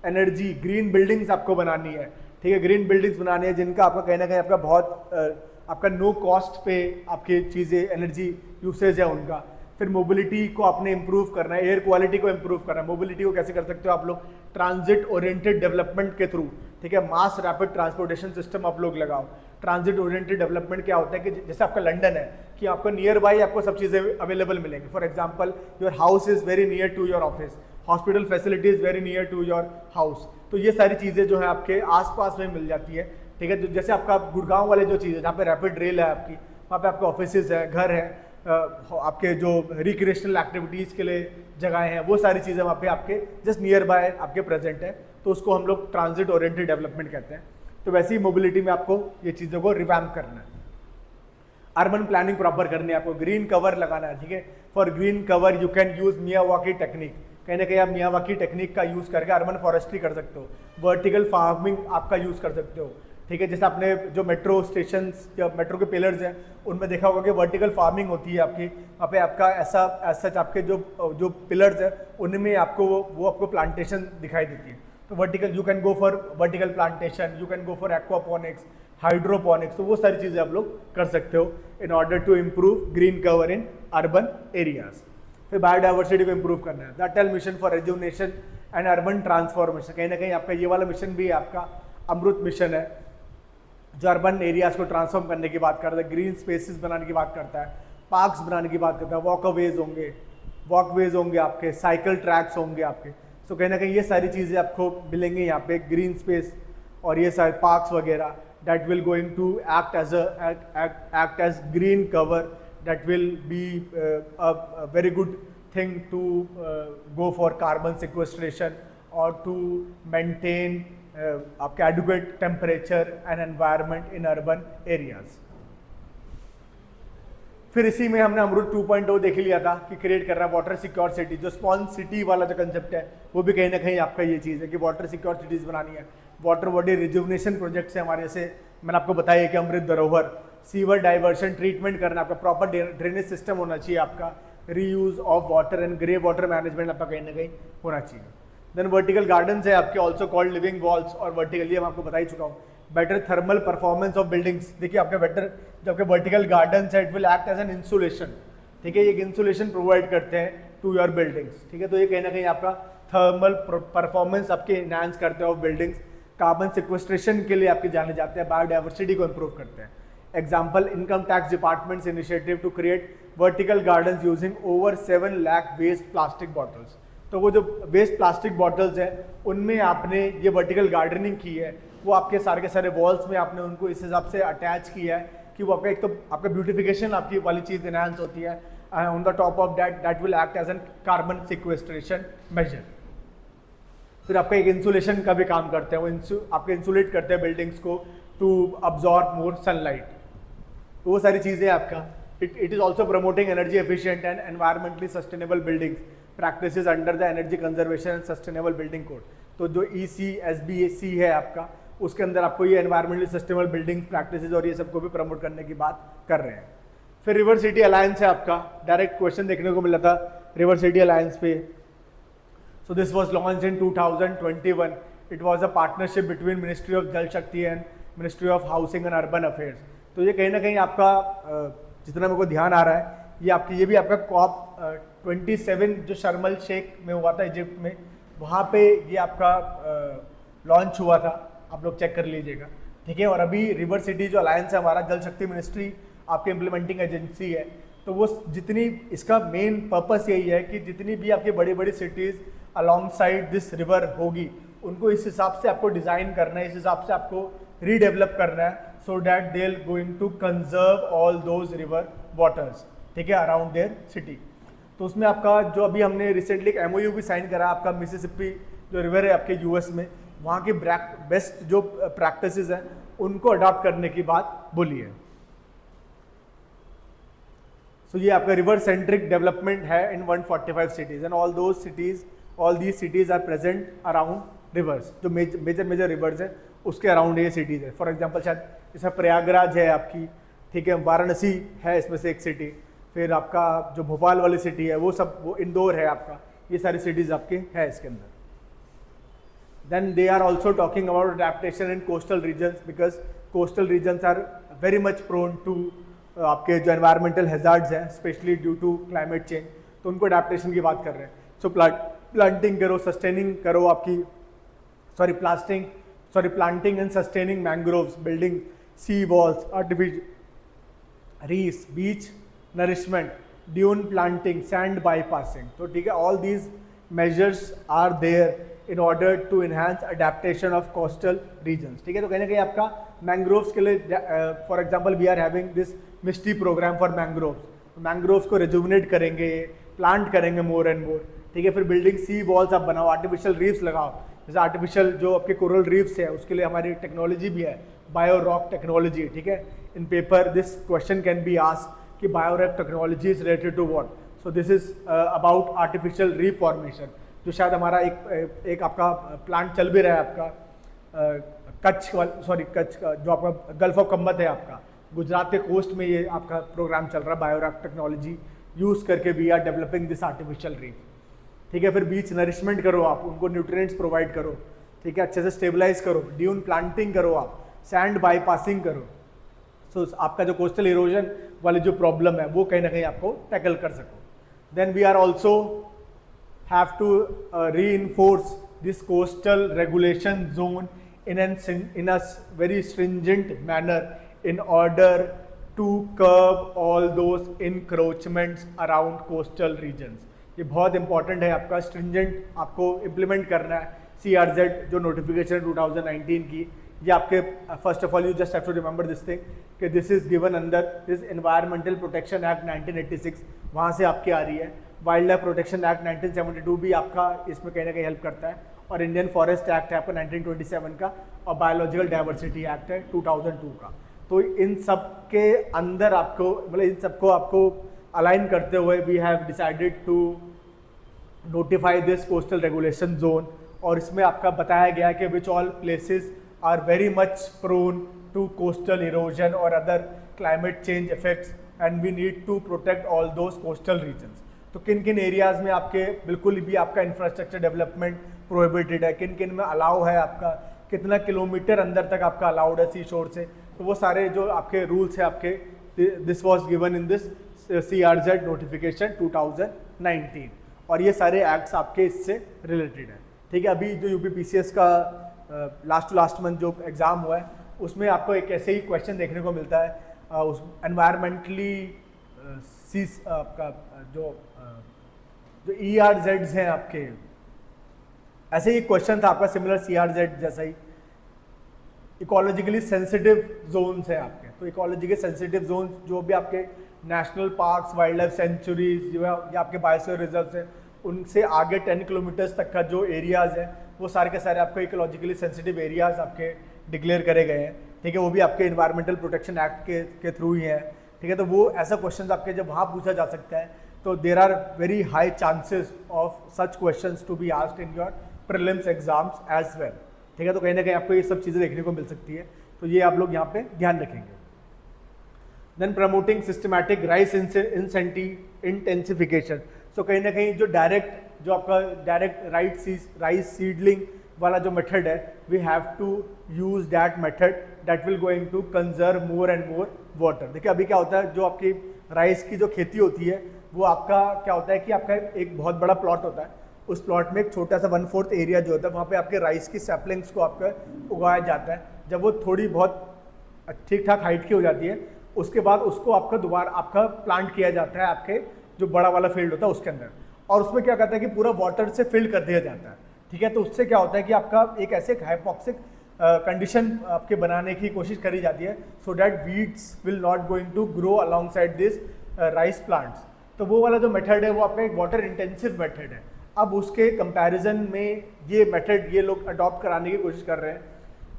एनर्जी, ग्रीन बिल्डिंग्स आपको बनानी है, ठीक है। ग्रीन बिल्डिंग्स बनानी है जिनका आपका कहीं ना कहीं आपका बहुत आपका नो कॉस्ट पे आपकी चीज़ें एनर्जी यूसेज है उनका। फिर मोबिलिटी को आपने इंप्रूव करना है, एयर क्वालिटी को इंप्रूव करना है। मोबिलिटी को कैसे कर सकते हो आप लोग, ट्रांजिट ओरिएंटेड डेवलपमेंट के थ्रू, ठीक है। मास रैपिड ट्रांसपोर्टेशन सिस्टम आप लोग लगाओ। ट्रांजिट ओरिएंटेड डेवलपमेंट क्या होता है कि जैसे आपका लंदन है कि आपको नियर बाई आपको सब चीज़ें अवेलेबल मिलेंगी। For example your house is very near to your office, hospital facility is very near to your house. तो ये सारी चीज़ें जो है आपके आसपास में मिल जाती है, ठीक है। जैसे आपका गुड़गांव वाले जो चीज़ है जहाँ पे रैपिड रेल है आपकी, वहाँ पे आपके ऑफिसेज है, घर है, आपके जो रिक्रिएशनल एक्टिविटीज़ के लिए जगहें हैं, वो सारी चीज़ें वहाँ पे आपके जस्ट नियर बाय आपके प्रेजेंट है। तो उसको हम लोग ट्रांजिट ओरिएंटेड डेवलपमेंट कहते हैं। तो वैसे ही मोबिलिटी में आपको ये चीज़ों को रिवैम्प करना है, अर्बन प्लानिंग प्रॉपर करनी है, आपको ग्रीन कवर लगाना है, ठीक है। For green cover you can use Miyawaki technique. कहीं ना कहीं आप मियावाकी टेक्निक का यूज़ करके अर्बन फॉरेस्ट्री कर सकते हो, वर्टिकल फार्मिंग आपका यूज़ कर सकते हो, ठीक है। जैसे आपने जो मेट्रो स्टेशन या मेट्रो के पिलर्स हैं उनमें देखा होगा कि वर्टिकल फार्मिंग होती है आपकी, वहाँ पे आपका ऐसा सच आपके जो पिलर्स हैं उनमें आपको वो आपको प्लांटेशन दिखाई देती है। तो vertical you can go for vertical plantation, you can go for aquaponics, hydroponics, तो वो सारी चीज़ें आप लोग कर सकते हो in order to improve green cover in urban areas. फिर बायोडाइवर्सिटी को इम्प्रूव करना है, the Atal mission for rejuvenation and urban transformation. कहीं ना कहीं आपका ये वाला मिशन भी आपका अमृत मिशन है, जो अर्बन एरियाज को ट्रांसफॉर्म करने की बात करता है, ग्रीन स्पेसेस बनाने की बात करता है, पार्क्स बनाने की बात करता है, वॉकवेज होंगे आपके, साइकिल ट्रैक्स होंगे आपके। सो कहीं ना कहीं ये सारी चीज़ें आपको मिलेंगी यहाँ पे, ग्रीन स्पेस और ये सारे पार्क्स वगैरह, that will going to act as green cover, that will be a very good thing to go for carbon sequestration or to maintain आपके adequate temperature and environment in urban areas। फिर इसी में हमने अमृत 2.0 देख लिया था कि क्रिएट कर रहा है वाटर सिक्योर सिटी। जो स्पॉन्ज सिटी वाला जो कंसेप्ट है वो भी कहीं ना कहीं आपका ये चीज़ है कि वाटर सिक्योर सिटीज बनानी है। वाटर बॉडी रिजुवनेशन प्रोजेक्ट्स है हमारे, जैसे मैंने आपको बताया कि अमृत धरोहर, सीवर डाइवर्शन ट्रीटमेंट करना, आपका प्रॉपर ड्रेनेज सिस्टम होना चाहिए, आपका reuse of water and grey water management आपका कहीं ना कहीं होना चाहिए। देन वर्टिकल गार्डन्स है आपके, ऑल्सो कॉल्ड लिविंग वॉल्स, और वर्टिकली मैं आपको बता ही चुका हूँ। Better thermal performance of buildings, देखिए आपके बेटर जो आपके वर्टिकल गार्डन्स है, it will act as an insulation, ठीक है, ये इंसुलेशन प्रोवाइड करते हैं टू योर बिल्डिंग्स, ठीक है। तो ये कहीं ना कहीं आपका थर्मल परफॉर्मेंस आपके इनहांस करते हैं ऑफ बिल्डिंग्स। कार्बन सिक्वेस्ट्रेशन के लिए आपके जाने जाते हैं, बायोडाइवर्सिटी को इंप्रूव करते हैं। Example, income tax departments initiative to create vertical gardens using over 7 lakh waste plastic bottles. तो वो जो वेस्ट प्लास्टिक बॉटल्स हैं उनमें आपने ये वर्टिकल गार्डनिंग की है, वो आपके सारे वॉल्स में आपने उनको इस हिसाब से अटैच किया है कि वो आपका एक तो आपका ब्यूटिफिकेशन आपकी वाली चीज़ इनहांस होती है, on the top of that will act as an carbon sequestration measure. फिर आपका एक इंसुलेशन का भी काम करते हैं, वो आपके इंसुलेट करते हैं बिल्डिंग्स को टू अब्जॉर्ब मोर सनलाइट। तो वो सारी चीज़ें आपका it is also promoting energy efficient and environmentally sustainable buildings practices under the energy conservation and sustainable building code. तो जो ECSBC है आपका, उसके अंदर आपको ये एनवायरमेंटली सस्टेनेबल बिल्डिंग प्रैक्टिसेस और ये सबको भी प्रमोट करने की बात कर रहे हैं। फिर रिवर सिटी अलायंस है आपका, डायरेक्ट क्वेश्चन देखने को मिला था रिवर सिटी अलायंस पे। So this was launched in 2021. It was a partnership between Ministry of Jal Shakti and Ministry of Housing and Urban Affairs. तो ये कहीं ना कहीं आपका जितना मेरे को ध्यान आ रहा है, ये भी आपका COP 27 जो शर्म एल शेख में हुआ था इजिप्ट में, वहाँ पे ये आपका लॉन्च हुआ था, आप लोग चेक कर लीजिएगा, ठीक है। और अभी रिवर सिटी जो अलायंस है हमारा, जल शक्ति मिनिस्ट्री आपकी इम्प्लीमेंटिंग एजेंसी है, तो वो जितनी इसका मेन पर्पस यही है कि जितनी भी आपकी बड़ी बड़ी cities along side this river होगी, उनको इस हिसाब से आपको डिज़ाइन करना है, इस हिसाब से आपको रीडेवलप करना है, so that they are going to conserve all those river waters, ठीक है, अराउंड देयर सिटी। तो उसमें आपका जो अभी हमने रिसेंटली एक MOU भी साइन करा, आपका मिसिसिपी जो रिवर है आपके US में, वहाँ की बेस्ट जो प्रैक्टिसेस हैं उनको अडॉप्ट करने की बात बोली है। सो ये आपका रिवर सेंट्रिक डेवलपमेंट है in 145 cities and all these cities are present around rivers. जो मेजर रिवर्स है उसके अराउंड ये सिटीज है। फॉर एग्जांपल शायद इसमें प्रयागराज है आपकी, ठीक है, वाराणसी है इसमें से एक सिटी, फिर आपका जो भोपाल वाली सिटी है वो इंदौर है आपका, ये सारी सिटीज आपके है इसके अंदर। Then they are also talking about adaptation in coastal regions because coastal regions are very much prone to आपके जो environmental hazards हैं, especially due to climate change, तो उनको adaptation की बात कर रहे हैं। So planting करो, sustaining करो आपकी planting and sustaining mangroves, building sea walls, artificial reefs, beach nourishment, dune planting, sand bypassing, तो ठीक है, all these measures are there in order to enhance adaptation of coastal regions, ठीक है। तो कहीं ना कहीं आपका मैंग्रोव्स के लिए for example we are having this MISHTI programme for mangroves, mangroves को रिजुवनेट करेंगे, प्लांट करेंगे मोर एंड मोर, ठीक है। फिर बिल्डिंग सी वॉल्स आप बनाओ, आर्टिफिशियल रीफ्स लगाओ, जैसे आर्टिफिशियल जो आपके कोरल रीफ्स है उसके लिए हमारी टेक्नोलॉजी भी है, बायो रॉक टेक्नोलॉजी, ठीक है। In paper this question can be asked कि bio rock technology is related to what, so this is about artificial reef formation, जो शायद हमारा एक आपका प्लांट चल भी रहा है आपका कच्छ का जो आपका गल्फ ऑफ कम्बत है आपका गुजरात के कोस्ट में, ये आपका प्रोग्राम चल रहा है बायोरॉक टेक्नोलॉजी यूज़ करके we are developing this artificial reef, ठीक है। फिर बीच नरिशमेंट करो आप, उनको न्यूट्रिएंट्स प्रोवाइड करो, ठीक है, अच्छे से स्टेबलाइज करो, ड्यून प्लांटिंग करो आप, सैंड बाईपासिंग करो, सो आपका जो कोस्टल इरोजन वाली जो प्रॉब्लम है वो कहीं ना कहीं आपको टैकल कर सको। Then we are also have to reinforce this coastal regulation zone in a very stringent manner in order to curb all those encroachments around coastal regions. ये बहुत इंपॉर्टेंट है, आपका स्ट्रिंजेंट आपको इम्प्लीमेंट करना है। CRZ जो नोटिफिकेशन 2019 की, ये आपके first of all you just have to remember this thing कि this is given under this environmental protection act 1986, वहाँ से आपकी आ रही है। वाइल्ड लाइफ प्रोटेक्शन एक्ट 1972 भी आपका इसमें कहीं ना कहीं हेल्प करता है, और इंडियन फॉरेस्ट एक्ट है आपका 1927 का, और बायोलॉजिकल डाइवर्सिटी एक्ट है 2002 का। तो इन सब के अंदर आपको मतलब इन सबको आपको अलाइन करते हुए we have decided to notify this coastal regulation zone, और इसमें आपका बताया गया है कि which all places are very much prone to coastal erosion और other climate change effects, and we need to protect all those coastal regions. तो किन किन एरियाज़ में आपके बिल्कुल भी आपका इंफ्रास्ट्रक्चर डेवलपमेंट प्रोहिबिटेड है, किन किन में अलाउ है, आपका कितना किलोमीटर अंदर तक आपका अलाउड है सी शोर से, तो वो सारे जो आपके रूल्स हैं आपके, this was given in this CRZ notification 2019, और ये सारे एक्ट्स आपके इससे रिलेटेड हैं। ठीक है, अभी जो UPPCS का लास्ट टू लास्ट मंथ जो एग्ज़ाम हुआ है उसमें आपको एक ऐसे ही क्वेश्चन देखने को मिलता है उस एनवायरमेंटली आपका जो ERZs हैं आपके, ऐसे ही क्वेश्चन था आपका सिमिलर CRZ जैसा ही। इकोलॉजिकली सेंसिटिव जोन्स हैं आपके, तो इकोलॉजिकली सेंसिटिव जोन्स जो भी आपके national parks, wild life sanctuaries या आपके बायोस्फीयर रिजर्व्स हैं, उनसे आगे 10 किलोमीटर्स तक का जो एरियाज़ हैं वो सारे के सारे आपको इकोलॉजिकली सेंसिटिव एरियाज़ आपके डिक्लेयर करे गए हैं। ठीक है, वो भी आपके इन्वायरमेंटल प्रोटेक्शन एक्ट के थ्रू ही हैं। ठीक है, तो वो ऐसा क्वेश्चन आपके जब वहाँ पूछा जा सकता है तो there are very high chances of such questions to be asked in your prelims exams as well. ठीक है, तो कहीं ना कहीं आपको ये सब चीज़ें देखने को मिल सकती है, तो ये आप लोग यहाँ पे ध्यान रखेंगे। Then promoting systematic rice intensification, so कहीं ना कहीं जो आपका डायरेक्ट राइस सीडलिंग वाला जो मेथड है, we have to use that method that will going to conserve more and more water. देखिए अभी क्या होता है, जो आपकी राइस की जो खेती होती है वो आपका क्या होता है कि आपका एक बहुत बड़ा प्लॉट होता है, उस प्लॉट में एक छोटा सा 1/4 एरिया जो होता है वहाँ पे आपके राइस की सैपलिंग्स को आपका उगाया जाता है। जब वो थोड़ी बहुत ठीक ठाक हाइट की हो जाती है उसके बाद उसको आपका दोबारा आपका प्लांट किया जाता है आपके जो बड़ा वाला फील्ड होता है उसके अंदर, और उसमें क्या करता है कि पूरा वाटर से फिल कर दिया जाता है। ठीक है, तो उससे क्या होता है कि आपका एक ऐसे हाइपोक्सिक कंडीशन आपके बनाने की कोशिश करी जाती है so that weeds will not going to grow alongside this rice plants. तो वो वाला जो मेथड है वो आपका एक वाटर इंटेंसिव मेथड है। अब उसके कंपैरिजन में ये मेथड ये लोग अडॉप्ट कराने की कोशिश कर रहे हैं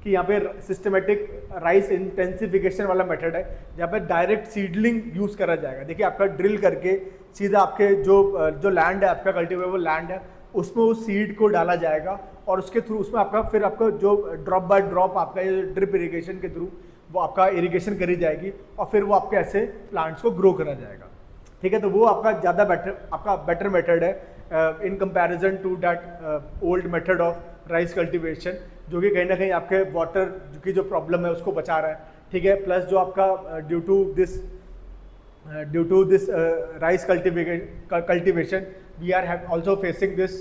कि यहाँ पे सिस्टमेटिक राइस इंटेंसिफिकेशन वाला मेथड है जहाँ पे डायरेक्ट सीडलिंग यूज़ करा जाएगा। देखिए आपका ड्रिल करके सीधा आपके जो लैंड है आपका कल्टिवेबल लैंड है उसमें उस सीड को डाला जाएगा, और उसके थ्रू उसमें आपका फिर आपका जो ड्रॉप बाय ड्रॉप आपका ये ड्रिप इरिगेशन के थ्रू वो आपका इरिगेशन करी जाएगी, और फिर वो आपके ऐसे प्लांट्स को ग्रो करा जाएगा। ठीक है, तो वो आपका ज़्यादा बेटर मेथड है in comparison to that old method of rice cultivation, जो कि कहीं ना कहीं आपके वाटर की जो प्रॉब्लम है उसको बचा रहा है। ठीक है, प्लस जो आपका due to this rice cultivation we are also facing this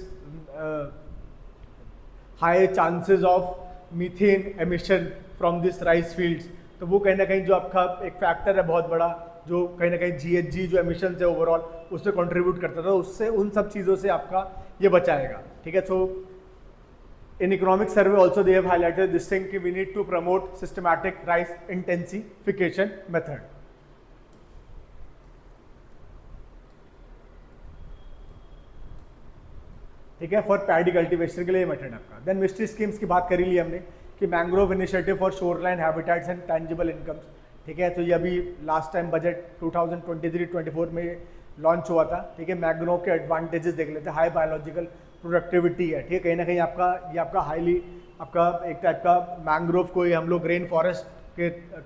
high chances of methane emission from this rice fields. तो वो कहीं ना कहीं जो आपका एक फैक्टर है बहुत बड़ा, जो कहीं ना कहीं GHG जो एमिशन है ओवरऑल उससे कंट्रीब्यूट करता था, उससे उन सब चीज़ों से आपका ये बचाएगा। ठीक है, सो in economic survey also they have highlighted this thing कि we need to promote systematic rice intensification method. ठीक है, फॉर पैडी कल्टिवेशन के लिए मेथड आपका। देन मिस्ट्री स्कीम्स की बात करी ली हमने कि mangrove initiative for shoreline habitats and tangible incomes. ठीक है, तो ये अभी लास्ट टाइम बजट 2023-24 में लॉन्च हुआ था। ठीक है, मैंग्रोव के एडवांटेजेस देख लेते हैं। हाई बायोलॉजिकल प्रोडक्टिविटी है। ठीक है, कहीं ना कहीं ये आपका हाईली आपका एक टाइप का मैंग्रोव को हम लोग रेन फॉरेस्ट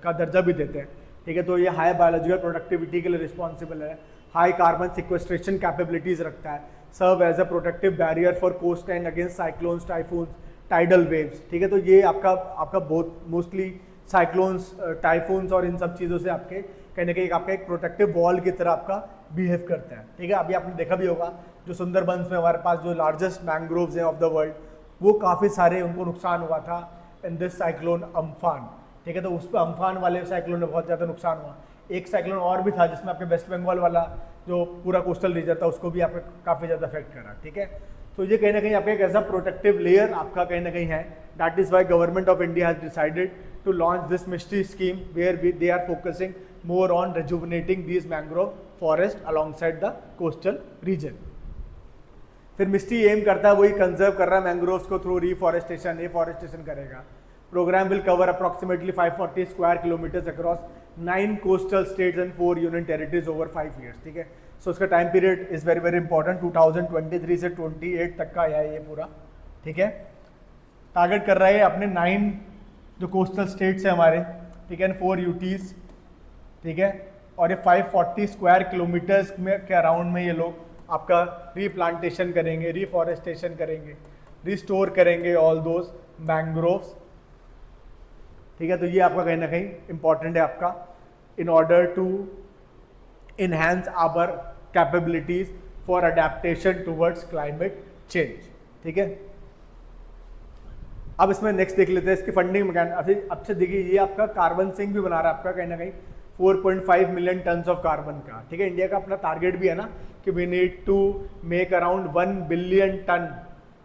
का दर्जा भी देते हैं। ठीक है, तो ये हाई बायोलॉजिकल प्रोडक्टिविटी के लिए रिस्पॉन्सिबल है। हाई कार्बन सिक्वेस्ट्रेशन कैपेबिलिटीज रखता है, serve as a protective barrier for coast line against cyclones, typhoons, tidal waves. ठीक है, तो ये आपका बहुत मोस्टली साइक्लोन्स, टाइफून्स और इन सब चीज़ों से आपके कहीं ना कहीं आपका एक प्रोटेक्टिव वॉल की तरह आपका बिहेव करते हैं, ठीक है। अभी आपने देखा भी होगा जो सुंदरबंस में हमारे पास जो लार्जेस्ट मैंग्रोव्स हैं ऑफ द वर्ल्ड, वो काफ़ी सारे उनको नुकसान हुआ था इन दिस साइक्लोन अम्फान, ठीक है। तो उस पर अम्फान वाले साइक्लोन में बहुत ज़्यादा नुकसान हुआ। एक साइक्लोन और भी था जिसमें आपके वेस्ट बंगाल वाला जो पूरा कोस्टल रीजन था उसको भी आपको काफ़ी ज़्यादा इफेक्ट करा, ठीक है। तो ये कहीं ना कहीं आपका एक ऐसा प्रोटेक्टिव लेयर आपका कहीं ना कहीं है। That is why government of India has decided to launch this MISTI scheme where they are focusing more on rejuvenating these mangrove forest alongside the coastal region. फिर मिस्टी एम करता है वही कंजर्व कर रहा है मैंग्रोव्स को थ्रू रिफॉरेस्टेशन, एफॉरेस्टेशन करेगा। Programme will cover approximately 540 square kilometres across 9 coastal states and 4 union territories over 5 years, ठीक है। सो उसका time period is very very important, 2023 से 28 तक का है ये पूरा, ठीक है। टारगेट कर रहा है अपने 9 जो कोस्टल स्टेट्स है हमारे, ठीक है, 4 यूटीज, ठीक है। और ये 540 स्क्वायर किलोमीटर्स में के अराउंड में ये लोग आपका रीप्लांटेशन करेंगे, रिफॉरेस्टेशन करेंगे, रिस्टोर करेंगे ऑल दोज मैंग्रोव्स, ठीक है। तो ये आपका कहीं ना कहीं इंपॉर्टेंट है आपका in order to enhance our capabilities for adaptation towards climate change, ठीक है। अब इसमें नेक्स्ट देख लेते हैं इसकी फंडिंग मैकेनिज्म। अब से देखिए ये आपका कार्बन सिंक भी बना रहा है आपका कहीं ना कहीं 4.5 मिलियन टन्स ऑफ कार्बन का, ठीक है। इंडिया का अपना टारगेट भी है ना कि we need to make around 1 billion tonne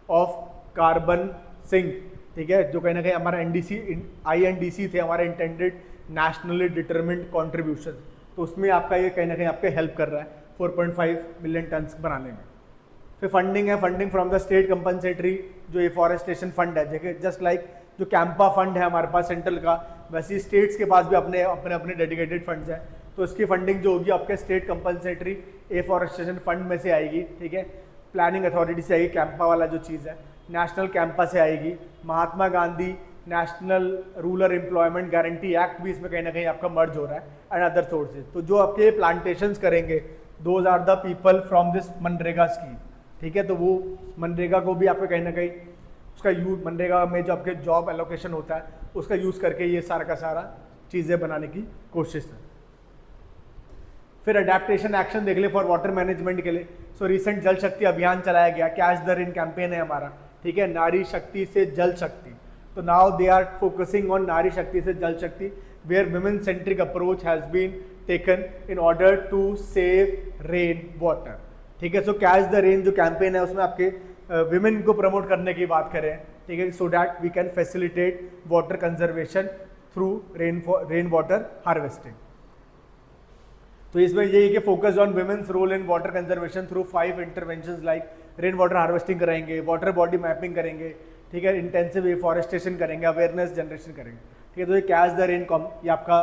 of carbon sink, ठीक है, जो कहीं ना कहीं हमारा INDC थे हमारे इंटेंडेड नेशनली डिटरमिन्ड कॉन्ट्रीब्यूशन, तो उसमें आपका ये कहीं ना कहीं आपके हेल्प कर रहा है 4.5 मिलियन टन्स बनाने में। फिर फंडिंग है, funding from the state compensatory जो एफॉरेस्टेशन फंड है, जस्ट लाइक जो कैंपा फंड है हमारे पास सेंट्रल का, वैसे स्टेट्स के पास भी अपने अपने अपने डेडिकेटेड फंड्स हैं। तो इसकी फंडिंग जो होगी आपके स्टेट कंपनसेटरी एफॉरेस्टेशन फंड में से आएगी, ठीक है। प्लानिंग अथॉरिटी से आएगी, कैंपा वाला जो चीज़ है, नेशनल कैंपा से आएगी, Mahatma Gandhi national rural employment guarantee act भी इसमें कहीं ना कहीं आपका मर्ज हो रहा है एंड अदर सोर्सेज। तो जो आपके प्लांटेशंस करेंगे those are the people from this मनरेगा स्कीम, ठीक है। तो वो मनरेगा को भी आपको कहीं ना कहीं उसका यूज, मनरेगा में जो आपके जॉब एलोकेशन होता है उसका यूज़ करके ये सारा का सारा चीज़ें बनाने की कोशिश है। फिर अडेप्टेशन एक्शन देख ले फॉर वाटर मैनेजमेंट के लिए। सो रिसेंट जल शक्ति अभियान चलाया गया, कैच द रेन कैंपेन है हमारा, ठीक है, नारी शक्ति से जल शक्ति। तो now they are focusing on Nari Shakti से Jal Shakti where women centric approach has been taken in order to save rain water, ठीक है। सो कैच द रेन जो कैंपेन है उसमें आपके विमेन को प्रमोट करने की बात करें, ठीक है, so that we can facilitate water conservation through rain water harvesting. तो इसमें यही कि focus on women's role in water conservation through 5 interventions like rain water harvesting कराएंगे, वाटर बॉडी मैपिंग करेंगे, ठीक है, इंटेंसिव एफॉरेस्टेशन करेंगे, अवेयरनेस जनरेशन करेंगे, ठीक है। तो ये कैच द रेन ये आपका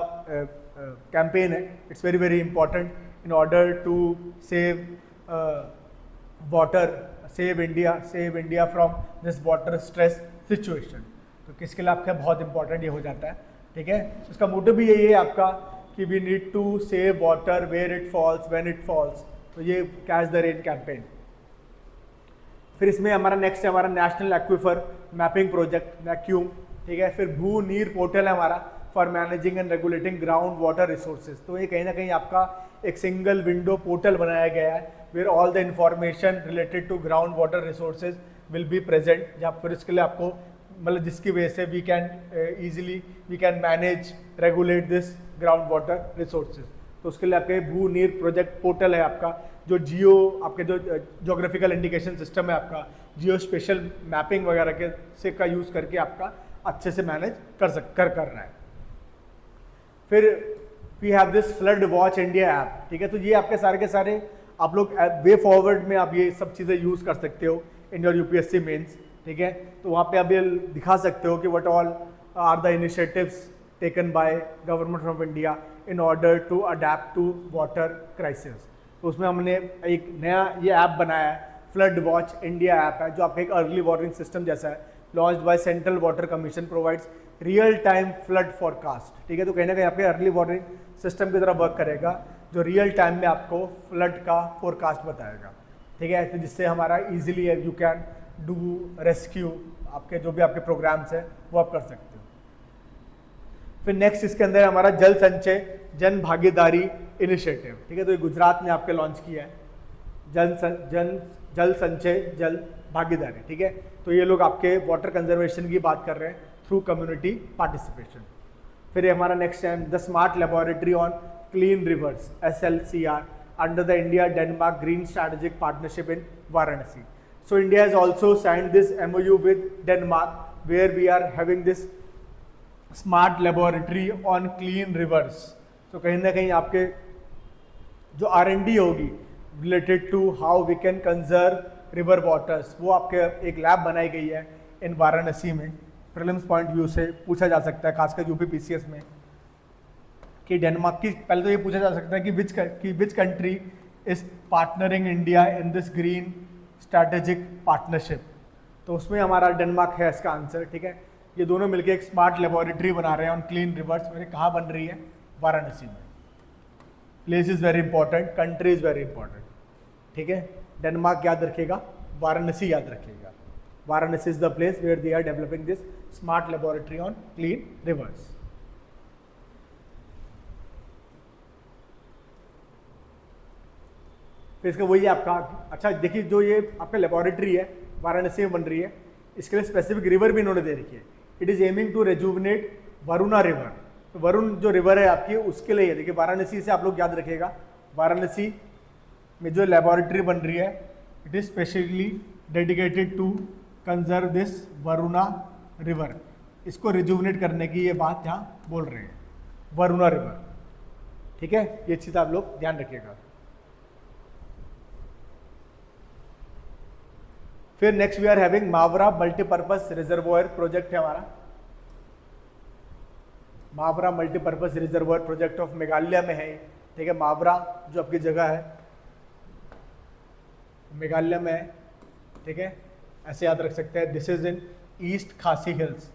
कैंपेन है, it's very very important in order to save water, save India from this water stress situation. तो किसके लिए आपका बहुत इंपॉर्टेंट ये हो जाता है, ठीक है। इसका मोटिव भी यही है आपका कि we need to save water where it falls when it falls. तो ये कैच द रेन कैंपेन। फिर इसमें हमारा नेक्स्ट है हमारा नेशनल एक्विफर मैपिंग प्रोजेक्ट नैक्यूम, ठीक है। फिर भू नीर पोर्टल है हमारा for managing and regulating ground water resources. तो ये कहीं ना कहीं आपका एक सिंगल विंडो पोर्टल बनाया गया है where all the information related to ground water resources will be present, जहाँ फिर इसके लिए आपको मतलब जिसकी वजह से we can manage regulate this ground water resources. तो उसके लिए आपके भू नीर प्रोजेक्ट पोर्टल है आपका, जो आपके जो जोग्राफिकल इंडिकेशन सिस्टम है आपका, जियो स्पेशल मैपिंग वगैरह के से का यूज़ करके आपका अच्छे से मैनेज कर रहा है। फिर we have this flood watch India app, ठीक है। तो ये आपके सारे के सारे आप लोग वे फॉरवर्ड में आप ये सब चीज़ें यूज़ कर सकते हो इन योर यूपीएससी मेंस, ठीक है। तो वहाँ पे आप ये दिखा सकते हो कि what all are the initiatives taken by government of India in order to adapt to water crisis. तो उसमें हमने एक नया ये ऐप बनाया है, फ्लड वॉच इंडिया ऐप है, जो आपका एक अर्ली वार्निंग सिस्टम जैसा है, launched by central water commission, provides real time flood forecast, ठीक है। तो कहीं ना कहीं आपके अर्ली वार्निंग सिस्टम की तरह वर्क करेगा, जो रियल टाइम में आपको फ्लड का फोरकास्ट बताएगा, ठीक है। तो जिससे हमारा easily you can do rescue, आपके जो भी आपके प्रोग्राम्स हैं वो आप कर सकते हो। फिर नेक्स्ट इसके अंदर हमारा जल संचय जन भागीदारी इनिशिएटिव, ठीक है, तो ये गुजरात ने आपके लॉन्च किया है, जल संचय जल भागीदारी, ठीक है। तो ये लोग आपके वाटर कंजर्वेशन की बात कर रहे हैं थ्रू कम्युनिटी पार्टिसिपेशन। फिर ये हमारा नेक्स्ट है the smart laboratory on clean rivers SLCR under the India Denmark green strategic partnership in Varanasi. So India has also signed this MOU with Denmark where we are having this smart laboratory on clean rivers. तो कहीं ना कहीं आपके जो R&D होगी related to how we can conserve river waters, वो आपके एक लैब बनाई गई है इन वाराणसी में। प्रीलिम्स पॉइंट व्यू से पूछा जा सकता है, खासकर UP PCS में, कि डेनमार्क की, पहले तो ये पूछा जा सकता है कि which country is partnering India in this green strategic partnership, तो उसमें हमारा डेनमार्क है इसका आंसर, ठीक है। ये दोनों मिलकर एक स्मार्ट लेबोरेटरी बना रहे हैं ऑन क्लीन रिवर्स, और ये कहाँ बन रही है? वाराणसी में। Place is very important, country is very important, ठीक है। डेनमार्क याद रखिएगा, वाराणसी याद रखिएगा। Varanasi is the place where they are developing this smart laboratory on clean rivers. फिर इसका वही है आपका, अच्छा देखिए, जो ये आपका लेबोरेटरी है वाराणसी में बन रही है, इसके लिए स्पेसिफिक रिवर भी इन्होंने दे रखी है। It is aiming to rejuvenate Varuna river. तो वरुण जो रिवर है आपकी, उसके लिए देखिए वाराणसी से आप लोग याद रखिएगा, वाराणसी में जो लेबोरेटरी बन रही है it is specially dedicated to conserve this Varuna river. इसको रिजुवनेट करने की ये बात यहाँ बोल रहे हैं, वरुणा रिवर, ठीक है। ये चीज़ आप लोग ध्यान रखिएगा। फिर next we are having Mawra multipurpose reservoir project है हमारा। Mawra multipurpose reservoir project of Meghalaya में है, ठीक है। मावरा जो आपकी जगह है मेघालय में है, ठीक है, ऐसे याद रख सकते हैं। दिस इज इन ईस्ट खासी हिल्स।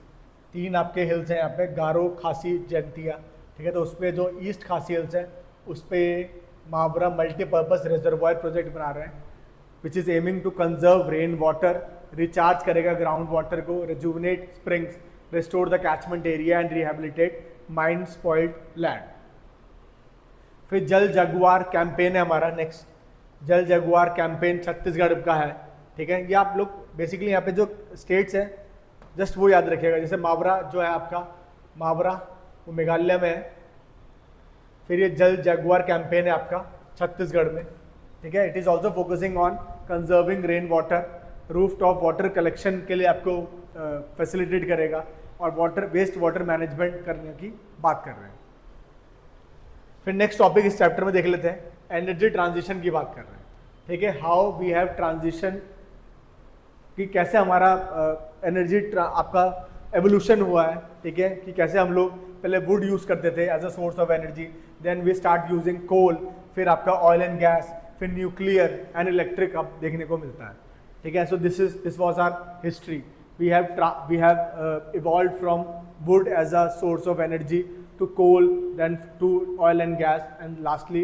3 आपके हिल्स हैं यहाँ पे, गारो, खासी, जैंतिया, ठीक है। तो उस पर जो ईस्ट खासी हिल्स है उस पर मावरा मल्टीपर्पज रिजर्वोयर प्रोजेक्ट बना रहे हैं, which is aiming to conserve rain water, recharge करेगा ग्राउंड वाटर को, rejuvenate springs, restore the catchment area and rehabilitate mine spoiled land. फिर जल जगुआर कैंपेन है हमारा नेक्स्ट। जल जगुआर कैंपेन छत्तीसगढ़ का है, ठीक है। ये आप लोग बेसिकली यहाँ पे जो स्टेट्स हैं जस्ट वो याद रखिएगा। जैसे मावरा जो है आपका, मावरा वो मेघालय में है। फिर ये जल जगुआर कैंपेन है आपका छत्तीसगढ़ में, ठीक है। It is also focusing on conserving rain water, roof top water collection के लिए आपको फैसिलिटेट करेगा, और वाटर वेस्ट वाटर मैनेजमेंट करने की बात कर रहे हैं। फिर नेक्स्ट टॉपिक इस चैप्टर में देख लेते हैं, एनर्जी ट्रांजिशन की बात कर रहे हैं, ठीक है। हाउ वी हैव ट्रांजिशन, कि कैसे हमारा एनर्जी आपका एवोल्यूशन हुआ है, ठीक है, कि कैसे हम लोग पहले वुड यूज़ करते थे as a source of energy, then we start using coal, फिर आपका ऑयल एंड गैस, फिर न्यूक्लियर एंड इलेक्ट्रिक अब देखने को मिलता है, ठीक है। So this was our history. We have evolved from wood as a source of energy to coal, then to oil and gas, and lastly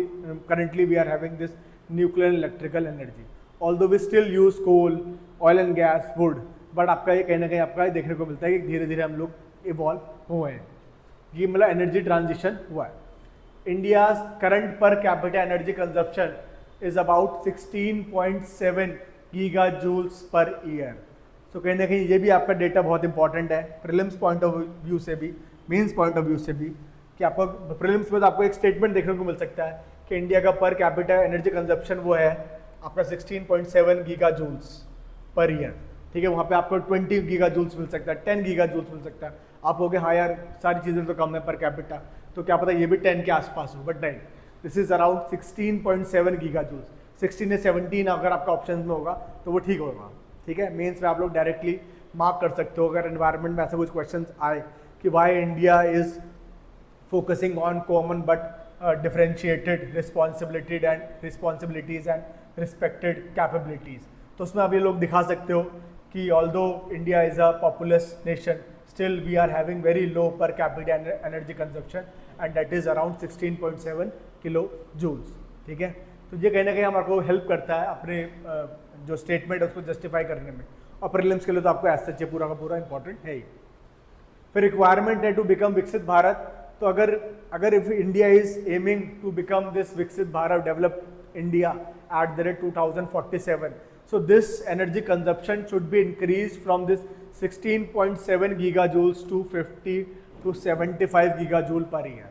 currently we are having this nuclear and electrical energy. Although we still use coal, oil and gas, wood, but आपका ये कहीं ना कहीं आपका देखने को मिलता है कि धीरे धीरे हम लोग इवॉल्व हुए हैं। ये मतलब एनर्जी ट्रांजिशन हुआ है। India's current per capita energy consumption is about 16.7 giga joules per year. तो कहीं ना कहीं ये भी आपका डेटा बहुत इंपॉर्टेंट है, प्रीलिम्स पॉइंट ऑफ व्यू से भी, मेंस पॉइंट ऑफ व्यू से भी, कि आपको प्रीलिम्स में तो आपको एक स्टेटमेंट देखने को मिल सकता है कि इंडिया का पर कैपिटा एनर्जी कंजप्शन वो है आपका 16.7 गीगा जूल्स पर ईयर, ठीक है। वहाँ पे आपको 20 गीगा जूल्स मिल सकता है, 10 गीगा जूल्स मिल सकता है। आप हो गए हाँ यार सारी चीज़ें तो कम है पर कैपिटा, तो क्या पता ये भी 10 के आसपास हो, बट नहीं, this is around 16.7 giga joules. 16 या 17 अगर आपका ऑप्शन में होगा तो वो ठीक होगा, ठीक है। मेंस में आप लोग डायरेक्टली मार्क कर सकते हो अगर एनवायरनमेंट में ऐसा कुछ क्वेश्चन आए कि why India is focusing on common but differentiated responsibilities and respected capabilities. तो उसमें आप ये लोग दिखा सकते हो कि although India is a populous nation, still we are having very low per capita energy consumption and that is around 16.7 kilo joules, ठीक है। तो ये कहीं ना कहीं हमारे हेल्प करता है अपने जो स्टेटमेंट है उसको जस्टिफाई करने में, और प्रीलिम्स के लिए तो आपको ऐसा चाहिए पूरा का पूरा इंपॉर्टेंट है ही। फिर रिक्वायरमेंट है टू बिकम विकसित भारत तो अगर if India is aiming to become this Viksit Bharat developed India at the rate 2047, so this energy consumption should be increased from this 16.7 gigajoules to 50 to 75 gigajoule per year.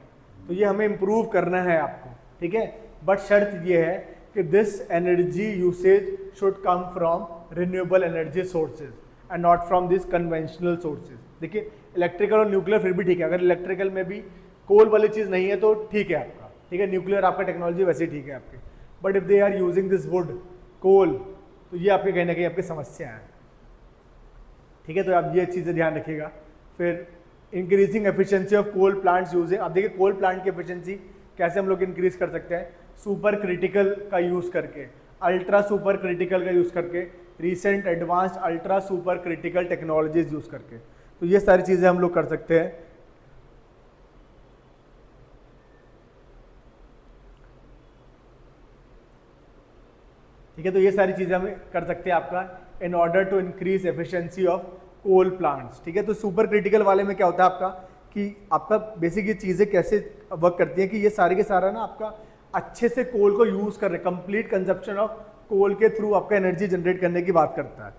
तो ये हमें improve करना है आपको, ठीक है, बट शर्त ये है कि this energy usage should come from renewable energy sources and not from this conventional sources. देखिए इलेक्ट्रिकल और न्यूक्लियर फिर भी ठीक है, अगर इलेक्ट्रिकल में भी कोल वाली चीज़ नहीं है तो ठीक है आपका, ठीक है, न्यूक्लियर आपका टेक्नोलॉजी वैसे ठीक है आपकी, but if they are using this wood coal तो ये आपके कहीं ना कहीं आपकी समस्या है, ठीक है. तो आप ये चीज़ें ध्यान रखिएगा. फिर increasing efficiency of coal plants using, अब देखिए कोल प्लांट की एफिशिएंसी कैसे हम लोग इंक्रीज कर सकते हैं, सुपर क्रिटिकल का यूज़ करके, अल्ट्रा सुपर क्रिटिकल का यूज़ करके, recent advanced ultra super critical technologies use करके. तो ये सारी चीज़ें हम लोग कर सकते हैं. ठीक है, तो ये सारी चीज़ें हम कर सकते हैं आपका in order to increase efficiency of coal plants. ठीक है, तो सुपर क्रिटिकल वाले में क्या होता है आपका कि आपका बेसिक ये चीज़ें कैसे वर्क करती हैं कि ये सारे के सारा ना आपका अच्छे से कोल को यूज़ कर रहे, कंप्लीट कंजप्शन ऑफ कोल के थ्रू आपका एनर्जी जनरेट करने की बात करता है.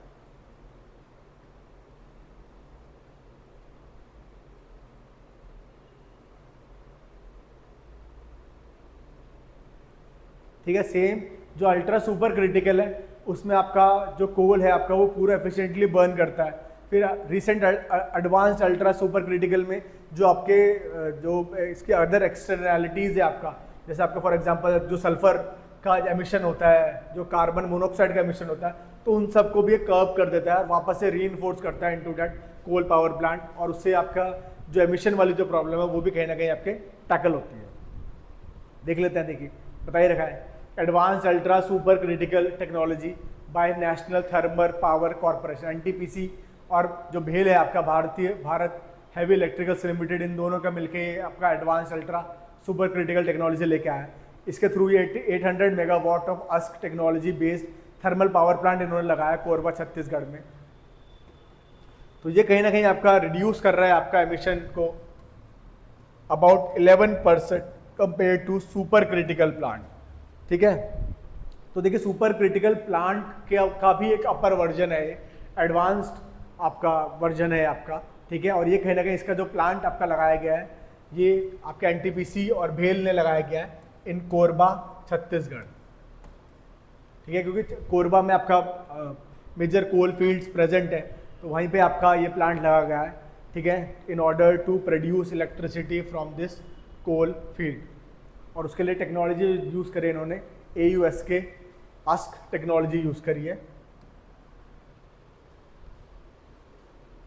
ठीक है, सेम जो अल्ट्रा सुपर क्रिटिकल है उसमें आपका जो कोल है आपका वो पूरा एफिशिएंटली बर्न करता है. फिर recent advanced ultra super critical में जो आपके जो इसके अदर एक्सटर्नैलिटीज़ है आपका, जैसे आपका फॉर एग्जांपल जो सल्फर का एमिशन होता है, जो कार्बन मोनोऑक्साइड का एमिशन होता है, तो उन सबको भी एक कर्व कर देता है, वापस से रीइंफोर्स करता है into that coal power plant, और उससे आपका जो एमिशन वाली जो प्रॉब्लम है वो भी कहीं ना कहीं आपके टैकल होती है. देख लेते हैं, देखिए बताइए रखा है advanced ultra super critical technology by national thermal power corporation NTPC, और जो भेल है आपका भारत हैवी इलेक्ट्रिकल्स लिमिटेड, इन दोनों का मिलके आपका advance ultra super critical technology लेके आया है. इसके थ्रू ये 800 megawatt of ask technology based thermal power plant इन्होंने लगाया कोरबा छत्तीसगढ़ में. तो ये कहीं ना कहीं आपका रिड्यूस कर रहा है आपका एमिशन को about 11% compare to super critical plant. ठीक है, तो देखिए सुपर क्रिटिकल प्लांट का भी एक अपर वर्जन है, एडवांस्ड आपका वर्जन है आपका. ठीक है, और ये कहीं ना कहीं इसका जो प्लांट आपका लगाया गया है ये आपका एनटीपीसी और भेल ने लगाया गया है इन कोरबा छत्तीसगढ़. ठीक है, क्योंकि कोरबा में आपका मेजर कोल फील्ड्स प्रेजेंट है, तो वहीं पे आपका ये प्लांट लगा गया है. ठीक है, in order to produce electricity from this coal field, और उसके लिए टेक्नोलॉजी यूज़ करी इन्होंने AUS के अस्क टेक्नोलॉजी यूज़ करी है.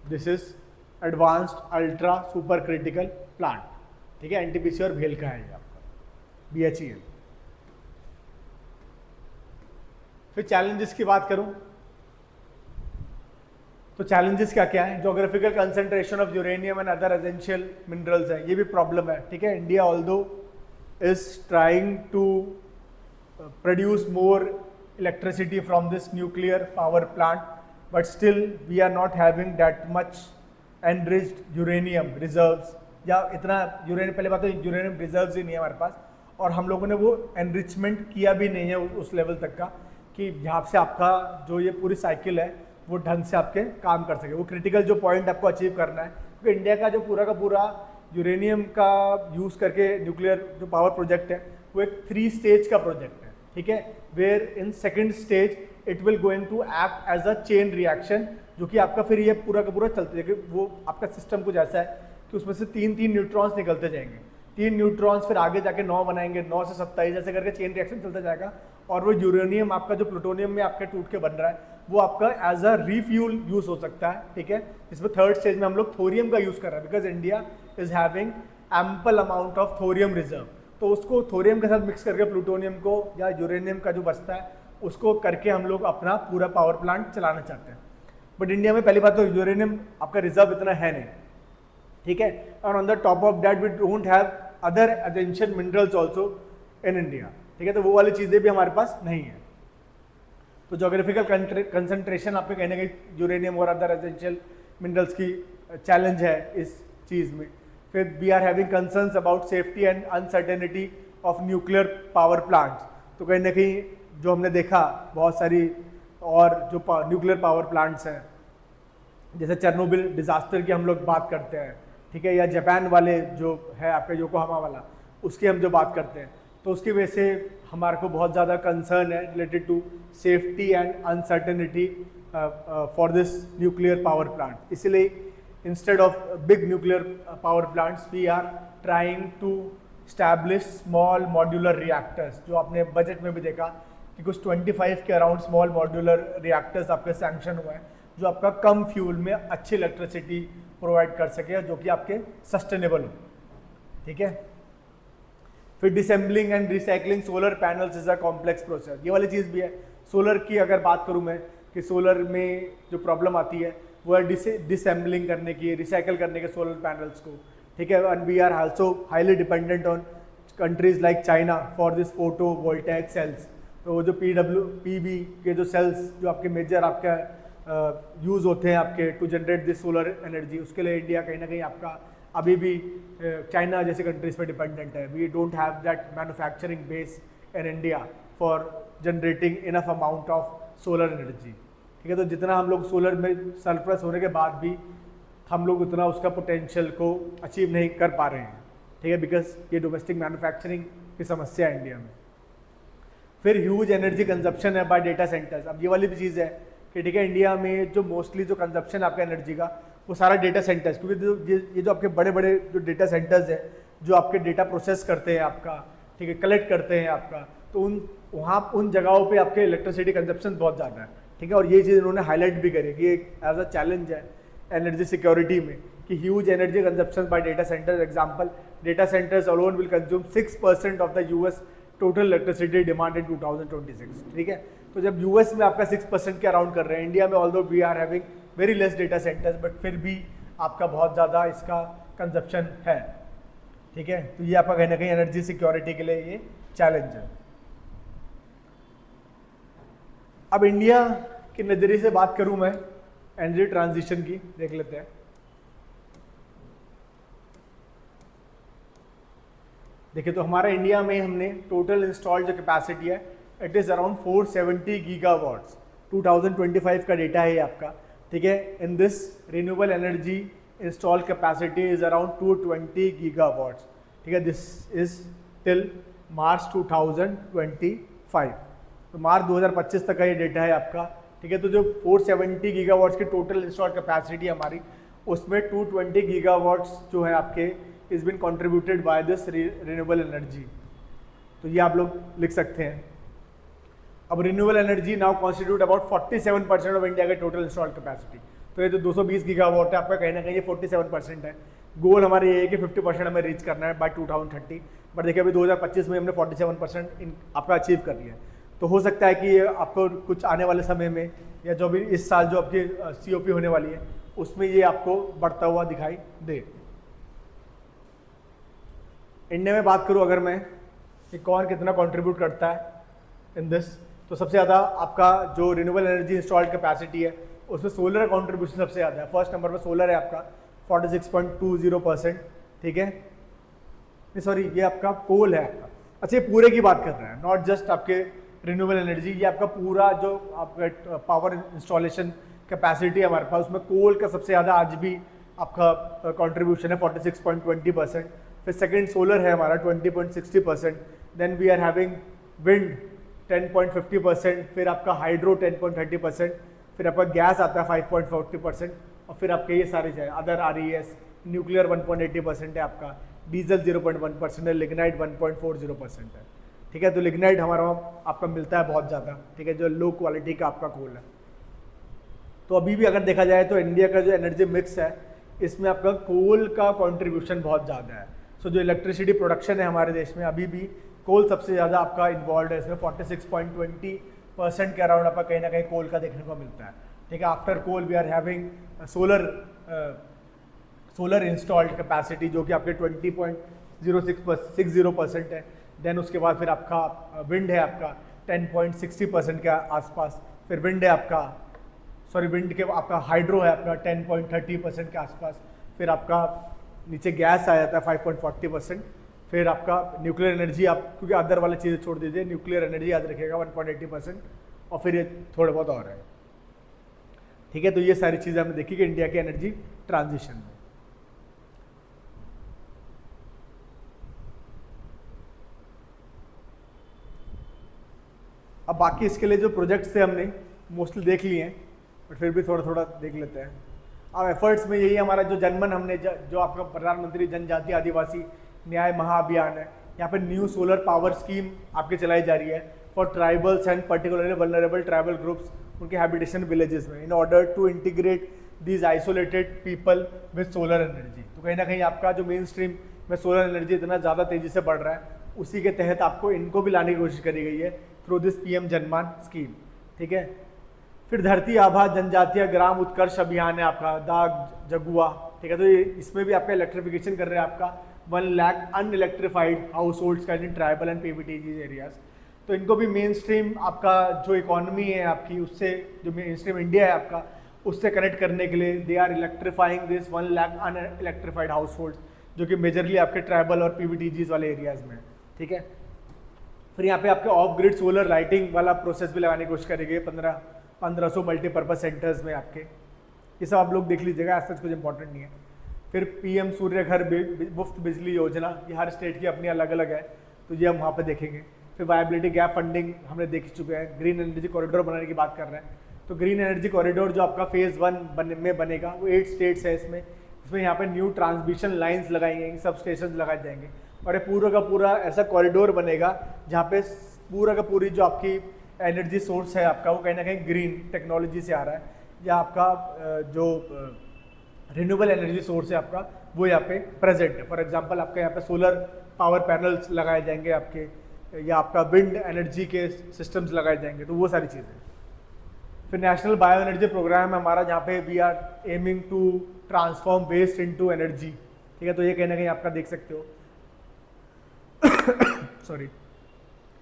This is advanced ultra super critical plant. ठीक है, एनटीपीसी और भेल का है ये आपका BHEL. फिर चैलेंजेस की बात करूं तो चैलेंजेस क्या क्या है, geographical concentration of uranium and other essential minerals है, ये भी प्रॉब्लम है. ठीक है, India although is trying to produce more electricity from this nuclear power plant, but still we are not having that much enriched uranium reserves, या इतना uranium, पहले बात तो यूरेनियम रिजर्व्स ही नहीं है हमारे पास, और हम लोगों ने वो एनरिचमेंट किया भी नहीं है उस लेवल तक का कि यहाँ से आपका जो ये पूरी साइकिल है वो ढंग से आपके काम कर सके. वो क्रिटिकल जो पॉइंट आपको अचीव करना है, क्योंकि इंडिया का पूरा यूरेनियम का यूज़ करके न्यूक्लियर जो पावर प्रोजेक्ट है वो एक 3 स्टेज का प्रोजेक्ट है. ठीक है, where in second stage it will going to act as a chain reaction, जो कि आपका फिर ये पूरा का पूरा चलते जाएगा. वो आपका सिस्टम कुछ ऐसा है कि उसमें से 3 न्यूट्रॉन्स निकलते जाएंगे, 3 न्यूट्रॉन्स फिर आगे जाके 9 बनाएंगे, 9 से 27 ऐसे करके चेन रिएक्शन चलता जाएगा, और वो यूरेनियम आपका जो प्लूटोनियम में आपके टूट के बन रहा है वो आपका एज अ रीफ्यूल यूज हो सकता है. ठीक है, इसमें थर्ड स्टेज में हम लोग थोरियम का यूज़ कर रहे हैं, because India is having ample amount of thorium reserve. तो उसको थोरियम के साथ मिक्स करके प्लूटोनियम को या यूरेनियम का जो बचता है उसको करके हम लोग अपना पूरा पावर प्लांट चलाना चाहते हैं. बट इंडिया में पहली बात तो यूरेनियम आपका रिजर्व इतना है नहीं. ठीक है, और on the top of that we don't have other essential minerals also in India. ठीक है, तो वो वाली चीज़ें भी हमारे पास नहीं है. तो जोग्राफिकल कंसंट्रेशन आपके कहने के यूरेनियम और अदर एसेंशियल मिनरल्स की चैलेंज है इस चीज़ में. फिर we are having concerns about safety and uncertainty of nuclear power plants. तो कहीं ना कहीं जो हमने देखा बहुत सारी और जो न्यूक्लियर पावर प्लांट्स हैं, जैसे चेरनोबिल डिजास्टर की हम लोग बात करते हैं, ठीक है, या जापान वाले जो है आपका योकोहामा वाला, उसकी हम जो बात करते हैं, तो उसकी वजह से हमारे को बहुत ज़्यादा कंसर्न है related to safety and uncertainty for this nuclear power plant. इसलिए instead of big nuclear power plants we are trying to establish small modular reactors. जो आपने बजट में भी देखा कि कुछ 25 के अराउंड स्मॉल मॉड्यूलर रिएक्टर्स आपके सैंक्शन हुए हैं, जो आपका कम फ्यूल में अच्छी इलेक्ट्रिसिटी प्रोवाइड कर सके, जो कि आपके सस्टेनेबल हो, ठीक है। फिर disassembling and recycling solar panels is a complex process. ये वाली चीज़ भी है। सोलर की अगर बात करूँ मैं कि सोलर में जो प्रॉब्लम आती है वो है डिसेंबलिंग करने की, रिसाइकल करने के सोलर पैनल्स को, ठीक है। And we are also highly dependent on countries like China for this photovoltaic cells. तो जो पीवी के जो सेल्स जो आपके मेजर आपका यूज़ होते हैं आपके to generate this solar energy, उसके लिए इंडिया कहीं ना कहीं आपका अभी भी चाइना जैसे कंट्रीज पे डिपेंडेंट है। We don't have that manufacturing base in India for generating enough amount of solar energy, ठीक है। तो जितना हम लोग सोलर में सरप्लस होने के बाद भी हम लोग उतना उसका पोटेंशियल को अचीव नहीं कर पा रहे हैं, ठीक है, बिकॉज ये डोमेस्टिक मैन्युफैक्चरिंग की समस्या है इंडिया में। फिर ह्यूज एनर्जी कंजप्शन है बाय डेटा सेंटर्स। अब ये वाली भी चीज़ है कि ठीक है, इंडिया में जो मोस्टली जो कंजप्शन आपका एनर्जी का वो सारा डेटा सेंटर्स, क्योंकि ये जो आपके बड़े बड़े जो डेटा सेंटर्स हैं जो आपके डेटा प्रोसेस करते हैं आपका, ठीक है, कलेक्ट करते हैं आपका, तो उन जगहों पे आपके इलेक्ट्रिसिटी कंजप्शन बहुत ज़्यादा है, ठीक है। और ये चीज़ इन्होंने हाईलाइट भी करी कि एक एज अ चैलेंज है एनर्जी सिक्योरिटी में कि huge energy consumption bye data centres. Example, data centres alone will consume 6% of the US total electricity demand in 2026, ठीक है। तो जब यूएस में आपका 6% के अराउंड कर रहे हैं, इंडिया में although we are having very less data centers, but फिर भी आपका बहुत ज़्यादा इसका कंजप्शन है, ठीक है। तो ये आपका कहीं ना कहीं एनर्जी सिक्योरिटी के लिए ये चैलेंज है। अब इंडिया के नज़रिए से बात करूं मैं एनर्जी ट्रांजिशन की, देख लेते हैं। देखिए, तो हमारा इंडिया में हमने टोटल इंस्टॉल्ड जो कैपेसिटी है इट इज़ अराउंड 470 गीगावाट्स। 2025 का डेटा है ये आपका, ठीक है। In this renewable energy installed capacity is around 220 gigawatts, ठीक है। This is till March 2025। तो मार्च 2025 तक का ये डेटा है आपका, ठीक है। तो जो 470 गीगावाट्स की टोटल इंस्टॉल्ड कैपेसिटी हमारी, उसमें 220 गीगावाट्स जो है आपके is been contributed by this renewable energy. तो ये आप लोग लिख सकते हैं। अब renewable energy now constitute about 47% of India के टोटल इंस्टॉल्ड कैपेसिटी। तो ये जो 220 गीगावाट है आपका कहीं ना कहीं ये 47% है। गोल हमारे ये है कि 50% हमें रीच करना है बाय 2030, बट देखिए अभी 2025 में हमने 47% आपका अचीव कर लिया है। तो हो सकता है कि ये आपको कुछ आने वाले समय में या जो भी इस साल जो आपकी COP होने वाली है उसमें ये आपको बढ़ता हुआ दिखाई दे। इंडिया में बात करूं अगर मैं कि कौन कितना कंट्रीब्यूट करता है इन दिस, तो सबसे ज़्यादा आपका जो रिन्यूएबल एनर्जी इंस्टॉल्ड कैपेसिटी है उसमें सोलर का कॉन्ट्रीब्यूशन सबसे ज़्यादा है। फर्स्ट नंबर पर सोलर है आपका 46.20%, ठीक है। नहीं सॉरी, ये आपका कोल है आपका। अच्छा, ये पूरे की बात कर रहे हैं, नॉट जस्ट आपके रिन्यूएबल एनर्जी, ये आपका पूरा जो आपका पावर इंस्टॉलेशन कैपेसिटी है हमारे पास, उसमें कोल का सबसे ज़्यादा आज भी आपका कंट्रीब्यूशन है 46.20%। फिर सेकंड सोलर है हमारा 20.60%, then we are having wind 10.50%, फिर आपका हाइड्रो 10.30%, फिर आपका गैस आता है 5.40%, और फिर आपके ये सारे जो है अदर RES, न्यूक्लियर 1.80% है आपका, डीजल 0.1% है, लिग्नाइट 1.40% है, ठीक है। तो लिग्नाइट हमारा आपका मिलता है बहुत ज़्यादा, ठीक है, जो लो क्वालिटी का आपका कोल है। तो अभी भी अगर देखा जाए तो इंडिया का जो एनर्जी मिक्स है इसमें आपका कोल का कंट्रीब्यूशन बहुत ज़्यादा है। सो जो इलेक्ट्रिसिटी प्रोडक्शन है हमारे देश में अभी भी कोल सबसे ज़्यादा आपका इन्वॉल्व है इसमें। 46.20% के अराउंड आपका कहीं ना कहीं कोल का देखने को मिलता है, ठीक है। After coal we are having solar installed capacity जो कि आपके 20.60% है। देन उसके बाद फिर आपका विंड है आपका 10.60% के आसपास, फिर विंड है आपका विंड के आपका हाइड्रो है आपका 10.30% के आसपास, फिर आपका नीचे गैस आ जाता है 5.40%, फिर आपका न्यूक्लियर एनर्जी, आप क्योंकि अदर वाली चीज़ें छोड़ दीजिए, न्यूक्लियर एनर्जी याद रखिएगा 1.80%, और फिर ये थोड़े बहुत और है। ठीक है, तो ये सारी चीज़ें हमने देखी कि इंडिया के एनर्जी ट्रांजिशन में। अब बाकी इसके लिए जो प्रोजेक्ट्स थे हमने मोस्टली देख लिए हैं, बट फिर भी थोड़ा थोड़ा देख लेते हैं। अब एफर्ट्स में यही हमारा जो जनमन हमने जो आपका प्रधानमंत्री जनजातीय आदिवासी न्याय महाअभियान है, यहाँ पे न्यू सोलर पावर स्कीम आपके चलाई जा रही है for tribals and particularly vulnerable tribal groups, उनके हैबिटेशन विलेजेस में, in order to integrate these isolated people with solar energy. तो कहीं ना कहीं आपका जो मेन स्ट्रीम में सोलर एनर्जी इतना ज़्यादा तेज़ी से बढ़ रहा है, उसी के तहत आपको इनको भी लाने की कोशिश करी गई है थ्रू दिस पीएम जनमान स्कीम। ठीक है, फिर धरती आभा जनजातीय ग्राम उत्कर्ष अभियान है आपका दाग जगुआ। ठीक है, तो ये इसमें भी आपका इलेक्ट्रिफिकेशन कर रहे हैं आपका 1 लाख अनइलेक्ट्रीफाइड हाउस होल्ड्स का in tribal and PVTG areas. तो इनको भी मेन स्ट्रीम आपका जो इकोनॉमी है आपकी, उससे जो मेन स्ट्रीम इंडिया है आपका, उससे कनेक्ट करने के लिए they are electrifying this 1 lakh unelectrified households, जो कि मेजरली आपके ट्राइबल और पीवीटीजीज वाले एरियाज में। ठीक है, फिर यहाँ पे आपके ऑफ ग्रिड सोलर लाइटिंग वाला प्रोसेस भी लगाने की कोशिश करेंगे 1500 मल्टीपर्पज़ सेंटर्स में आपके। ये सब आप लोग देख लीजिएगा, ऐसा कुछ इंपॉर्टेंट नहीं है। फिर पीएम सूर्य घर मुफ्त बिजली योजना, ये हर स्टेट की अपनी अलग अलग है, तो ये हम वहाँ पे देखेंगे। फिर वायबिलिटी गैप फंडिंग हमने देख चुके हैं। ग्रीन एनर्जी कॉरिडोर बनाने की बात कर रहे हैं, तो ग्रीन एनर्जी कॉरिडोर जो आपका फेज़ 1 में बनेगा, वो 8 स्टेट्स है इसमें यहाँ पे न्यू ट्रांसमिशन लाइन्स लगाई जाएंगी, सब स्टेशन लगाए जाएंगे, और ये पूरा का पूरा ऐसा कॉरिडोर बनेगा जहाँ पे पूरा का पूरी जो आपकी एनर्जी सोर्स है आपका, वो कहीं ना कहीं ग्रीन टेक्नोलॉजी से आ रहा है, या आपका जो रिन्यूएबल एनर्जी सोर्स है आपका, वो यहाँ पे प्रेजेंट है। फॉर एग्जांपल आपका यहाँ पे सोलर पावर पैनल्स लगाए जाएंगे आपके, या आपका विंड एनर्जी के सिस्टम्स लगाए जाएंगे, तो वो सारी चीज़ें। फिर नेशनल बायो एनर्जी प्रोग्राम है हमारा, जहाँ पे we are aiming to transform waste into energy. ठीक है, तो ये कहीं ना कहीं आपका देख सकते हो sorry,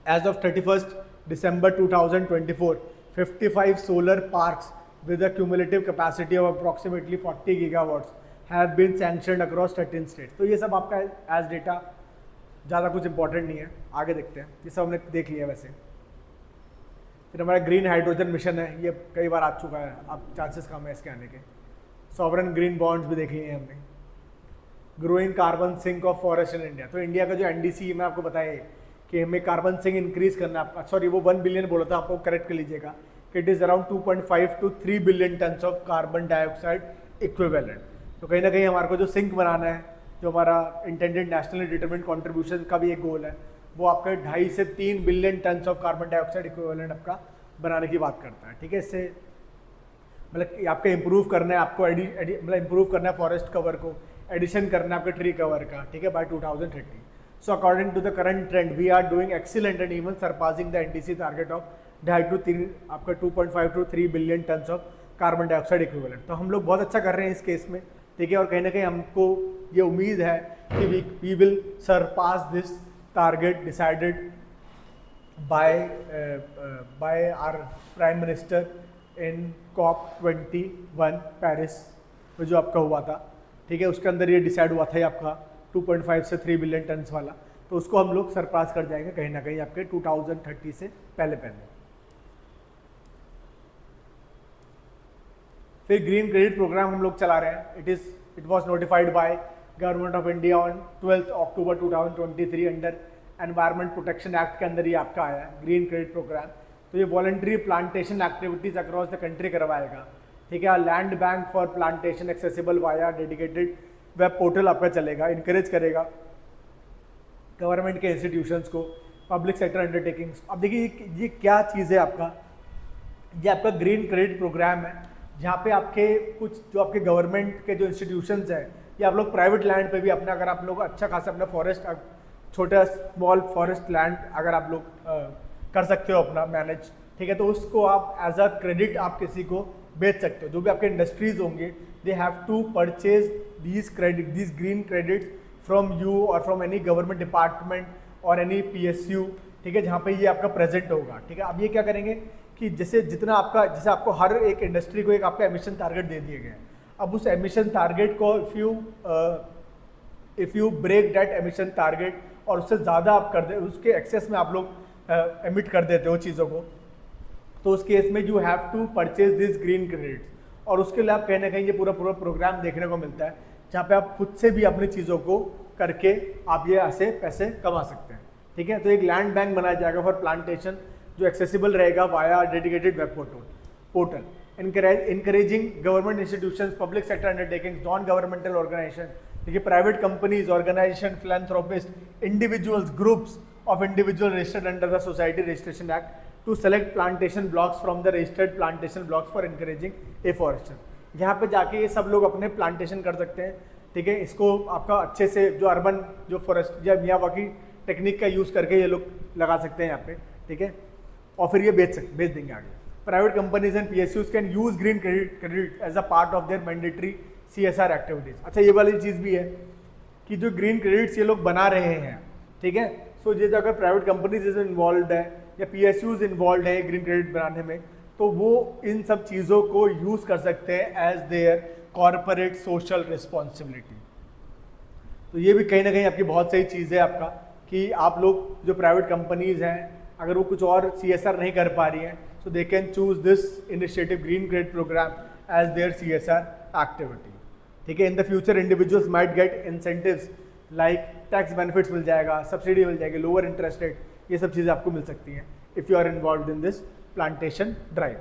as of 31 December 2024, 55 solar parks with a cumulative capacity of approximately 40 gigawatts have been sanctioned across 13 states। तो ये सब आपका एज डेटा ज़्यादा कुछ इंपॉर्टेंट नहीं है, आगे देखते हैं, ये सब हमने देख लिया वैसे। फिर हमारा ग्रीन हाइड्रोजन मिशन है, ये कई बार आ चुका है, अब चांसेस कम है इसके आने के। सॉवरन ग्रीन बॉन्ड्स भी देख लिए हैं हमने। Growing carbon sink of forest in India, तो इंडिया का जो एनडीसी मैं आपको बताया कि हमें कार्बन सिंक इंक्रीज करना है, सॉरी वो 1 बिलियन बोला था, आपको करेक्ट कर लीजिएगा कि it is around 2.5 to 3 billion tons of carbon dioxide equivalent. तो कहीं ना कहीं हमारे को जो सिंक बनाना है, जो हमारा इंटेंडेड नेशनली डिटरमिन्ड कॉन्ट्रीब्यूशन का भी एक गोल है, वो आपका 2.5 से 3 billion tons of carbon dioxide equivalent आपका बनाने की बात करता है। ठीक है, इससे मतलब आपका इंप्रूव करना है, आपको मतलब इंप्रूव करना है फॉरेस्ट कवर को, एडिशन करना है आपके ट्री कवर का। ठीक है, bye 2030। So according to the current trend, we are doing excellent and even surpassing the NDC target of 2.5 to 3 आपका 2.5 to 3 billion tons of carbon dioxide equivalent. तो हम लोग बहुत अच्छा कर रहे हैं इस केस में। ठीक है, और कहीं ना कहीं हमको ये उम्मीद है कि we will surpass this target decided by our prime minister in COP21 Paris में जो आपका हुआ था। ठीक है, उसके अंदर ये डिसाइड हुआ था आपका 2.5 से 3 बिलियन टन्स वाला, तो उसको हम लोग सरपास कर जाएंगे कहीं ना कहीं आपके 2030 से पहले। फिर ग्रीन क्रेडिट प्रोग्राम हम लोग चला रहे हैं। It was notified by government of India on 12 October 2023 under environment protection act के अंदर ये आपका आया ग्रीन क्रेडिट प्रोग्राम। तो ये voluntary plantation activities across the country करवाएगा। ठीक है, land bank for plantation accessible via dedicated web portal आपका चलेगा, इनकरेज करेगा गवर्नमेंट के इंस्टीट्यूशंस को, पब्लिक सेक्टर अंडरटेकिंग्स। अब देखिए ये क्या चीज़ है आपका, ये आपका ग्रीन क्रेडिट प्रोग्राम है, जहाँ पे आपके कुछ जो आपके गवर्नमेंट के जो इंस्टीट्यूशंस हैं, या आप लोग प्राइवेट लैंड पे भी अपना, अगर आप लोग अच्छा खासा अपना फॉरेस्ट, छोटा स्मॉल फॉरेस्ट लैंड अगर आप लोग कर सकते हो अपना मैनेज, ठीक है, तो उसको आप एज अ क्रेडिट आप किसी को बेच सकते हो। जो भी आपके इंडस्ट्रीज होंगे, they have to purchase these green credits from you और फ्रॉम एनी गवर्नमेंट डिपार्टमेंट और एनी PSU। ठीक है, जहाँ पे ये आपका प्रेजेंट होगा। ठीक है, अब ये क्या करेंगे कि जैसे आपको हर एक इंडस्ट्री को एक आपका एमिशन टारगेट दे दिए गए हैं। अब उस एमिशन टारगेट को if you if you break that emission target और उससे ज़्यादा आप कर दे, उसके एक्सेस में आप लोग एमिट कर देते हो चीज़ों को, तो उस केस में you have to purchase this green credits. और उसके लिए आप कहीं ना कहीं ये पूरा पूरा प्रोग्राम देखने को मिलता है जहाँ पे आप खुद से भी अपनी चीज़ों को करके आप ये ऐसे पैसे कमा सकते हैं। ठीक है, तो एक लैंड बैंक बनाया जाएगा फॉर प्लांटेशन जो एक्सेसिबल रहेगा via dedicated web portal. encouraging government institutions, public sector undertakings, non-governmental organizations, देखिए private companies, organization, philanthropists, individuals, groups of individual registered under the Society Registration Act to select plantation blocks from the registered plantation blocks for encouraging afforestation। यहाँ पे जाके ये सब लोग अपने plantation कर सकते हैं। ठीक है, इसको आपका अच्छे से जो अर्बन जो फॉरेस्ट या मियावाकी टेक्निक का यूज़ करके ये लोग लगा सकते हैं यहाँ पे। ठीक है, और फिर ये बेच देंगे आगे। Private companies and PSUs can use green credit as a part of their mandatory CSR activities। अच्छा, ये वाली चीज़ भी है कि जो ग्रीन क्रेडिट्स ये लोग बना रहे हैं, ठीक है, सो ये अगर प्राइवेट कंपनीज इन्वॉल्व है या PSUs इन्वॉल्व है ग्रीन क्रेडिट बनाने में, तो वो इन सब चीज़ों को यूज़ कर सकते हैं as their corporate social responsibility. तो ये भी कहीं ना कहीं आपकी बहुत सही चीज़ है आपका कि आप लोग जो प्राइवेट कंपनीज हैं अगर वो कुछ और CSR नहीं कर पा रही हैं, so they can choose this initiative green credit program as their CSR activity। ठीक है, in the future individuals might get incentives like tax benefits मिल जाएगा, सब्सिडी मिल जाएगी, लोअर इंटरेस्ट रेट, ये सब चीज़ें आपको मिल सकती हैं if you are involve in this plantation drive.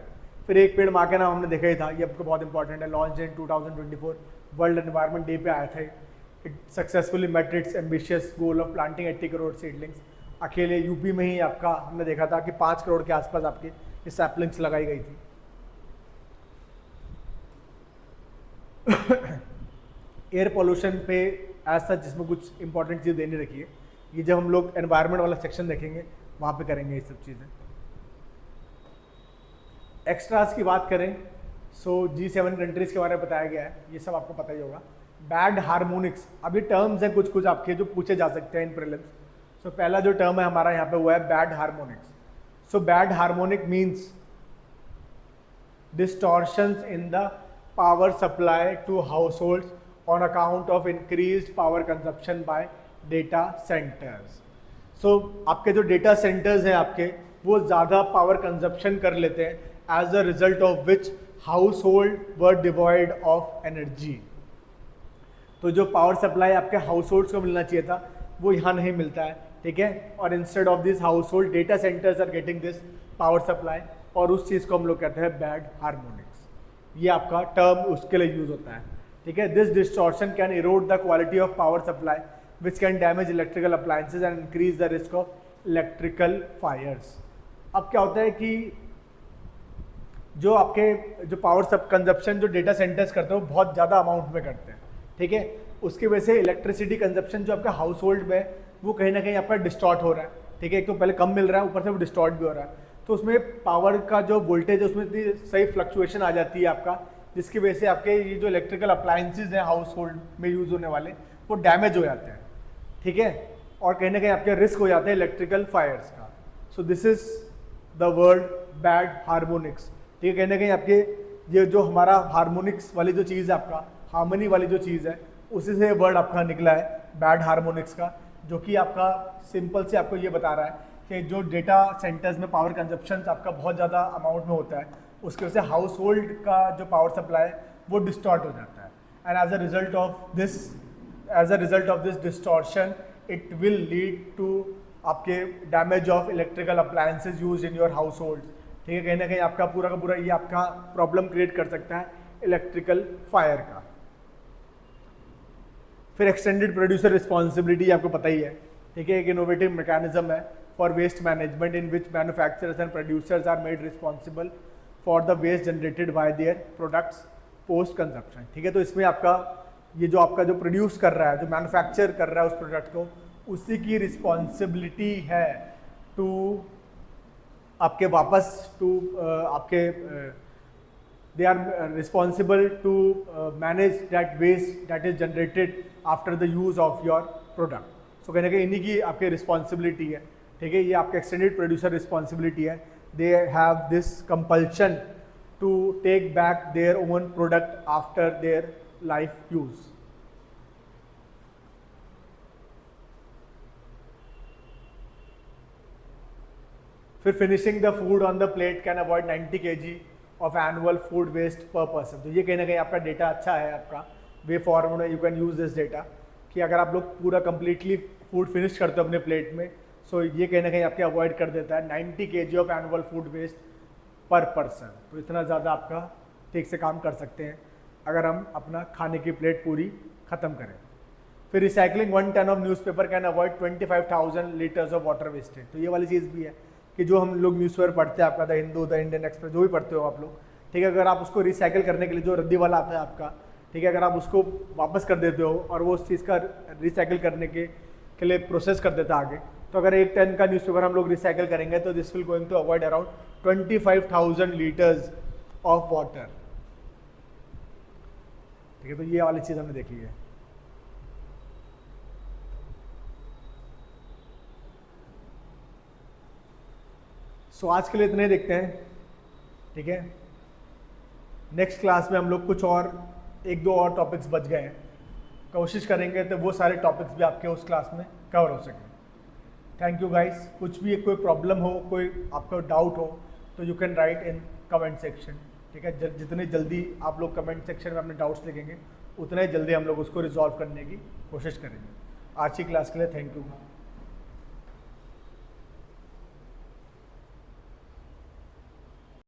फिर एक पेड़ माँ के नाम हमने देखा ही था, ये आपको बहुत इंपॉर्टेंट है, launch in 2024 world environment day पे आया था। It successfully met its ambitious goal of planting 80 crore seedlings. अकेले यूपी में ही आपका हमने देखा था कि 5 करोड़ के आसपास आपके ये सैपलिंग्स लगाई गई थी। एयर पोल्यूशन पे एज सच जिसमें कुछ इंपॉर्टेंट चीज़ देनी रखी है, ये जब हम लोग एनवायरनमेंट वाला सेक्शन देखेंगे वहाँ पे करेंगे ये सब चीज़ें। एक्स्ट्रास की बात करें सो G7 कंट्रीज़ के बारे में बताया गया है, ये सब आपको पता ही होगा। बैड हार्मोनिक्स, अभी टर्म्स हैं कुछ कुछ आपके जो पूछे जा सकते हैं इन प्रीलिम्स। सो पहला जो टर्म है हमारा यहाँ पे वो है bad harmonics. So bad harmonic means distortions in the power supply to households on account of increased power consumption by data centers। So आपके जो data centers हैं आपके वो ज़्यादा power consumption कर लेते हैं as a result of which household were devoid of energy। तो जो power supply आपके households को मिलना चाहिए था वो यहाँ नहीं मिलता है। ठीक है, और instead of this household data centers are getting this power supply, और उस चीज़ को हम लोग कहते हैं बैड हार्मोनिक्स। ये आपका टर्म उसके लिए यूज होता है। ठीक है, this distortion can erode the quality of power supply which can damage electrical appliances and increase the risk of electrical fires. अब क्या होता है कि जो आपके जो पावर सब कंजप्शन जो डेटा सेंटर्स करते हैं वो बहुत ज़्यादा अमाउंट में करते हैं। ठीक है, उसकी वजह से इलेक्ट्रिसिटी कंजप्शन जो आपका हाउस होल्ड में वो कहीं ना कहीं आपका डिस्टॉर्ट हो रहा है। ठीक है, एक तो पहले कम मिल रहा है, ऊपर से वो डिस्टॉर्ट भी हो रहा है, तो उसमें पावर का जो वोल्टेज है उसमें इतनी सही फ्लक्चुएशन आ जाती है आपका, जिसकी वजह से आपके ये जो इलेक्ट्रिकल अप्लायंसेज हैं हाउस होल्ड में यूज़ होने वाले वो डैमेज हो जाते हैं। ठीक है, और कहीं ना कहीं आपके रिस्क हो जाते हैं इलेक्ट्रिकल फायर्स का। सो this is the word bad harmonics. ठीक है, कहीं ना कहीं आपके ये जो हमारा हार्मोनिक्स वाली जो चीज़ है आपका, हार्मनी वाली जो चीज़ है, उसी से वर्ड आपका निकला है बैड हार्मोनिक्स का, जो कि आपका सिंपल से आपको ये बता रहा है कि जो डेटा सेंटर्स में पावर कंजप्शन आपका बहुत ज़्यादा अमाउंट में होता है, उसकी वजह से हाउस होल्ड का जो पावर सप्लाई वो डिस्टॉर्ट हो जाता है, and as a result of this distortion it will lead to आपके damage of electrical appliances use in your household. ठीक है, कहीं ना कहीं आपका पूरा का पूरा ये आपका प्रॉब्लम क्रिएट कर सकता है इलेक्ट्रिकल फायर का। फिर एक्सटेंडेड प्रोड्यूसर रिस्पॉन्सिबिलिटी आपको पता ही है। ठीक है, एक इनोवेटिव मैकेनिज्म है for waste management in which manufacturers and producers are made responsible for the waste generated by their products post consumption. ठीक है, तो इसमें आपका ये जो आपका जो प्रोड्यूस कर रहा है, जो मैन्युफैक्चर कर रहा है उस प्रोडक्ट को, उसी की रिस्पॉन्सिबिलिटी है टू आपके वापस टू आपके they are responsible to manage that waste that is generated after the use of your product। so कहने के इन्हीं की आपकी रिस्पॉन्सिबिलिटी है। ठीक है, ये आपके एक्सटेंडेड प्रोड्यूसर रिस्पॉन्सिबिलिटी है। They have this compulsion to take back their own product after their life use. फिर finishing the food on the plate can avoid 90 kg of annual food waste per person. तो ये कहीं ना कहीं आपका data अच्छा है, आपका way form you can use this data कि अगर आप लोग पूरा कंप्लीटली फूड फिनिश करते हो अपने प्लेट में, सो ये कहीं ना कहीं आपके अवॉइड कर देता है 90 kg of annual food waste per person. तो इतना ज़्यादा आपका ठीक से काम कर सकते हैं अगर हम अपना खाने की प्लेट पूरी ख़त्म करें। फिर recycling 1 ton of newspaper can avoid 25,000 litres of water wastage. तो ये वाली चीज़ भी है कि जो हम लोग न्यूज़पेपर पढ़ते हैं, आपका the Hindu, the Indian express, जो भी पढ़ते हो आप लोग, ठीक है, अगर आप उसको रिसाइकिल करने के लिए जो रद्दी वाला आता है आपका, ठीक है, अगर आप उसको वापस कर देते हो और वो उस चीज़ का रिसाइकिल करने के लिए प्रोसेस कर देता आगे, तो अगर 1 टन का न्यूज़पेपर हम लोग रिसाइकिल करेंगे तो this will going to avoid around 25,000 litres of water. ठीक है, तो ये वाली चीज़ हमने देखी है। सो आज के लिए इतने ही देखते हैं, ठीक है। नेक्स्ट क्लास में हम लोग कुछ और 1-2 और टॉपिक्स बच गए हैं, कोशिश करेंगे तो वो सारे टॉपिक्स भी आपके उस क्लास में कवर हो सकें। Thank you guys. कुछ भी कोई प्रॉब्लम हो, कोई आपको डाउट हो, तो you can write in comment section, ठीक है। जितनी जल्दी आप लोग कमेंट सेक्शन में अपने डाउट्स लिखेंगे, उतना ही जल्दी हम लोग उसको रिजॉल्व करने की कोशिश करेंगे। आज की क्लास के लिए थैंक यू।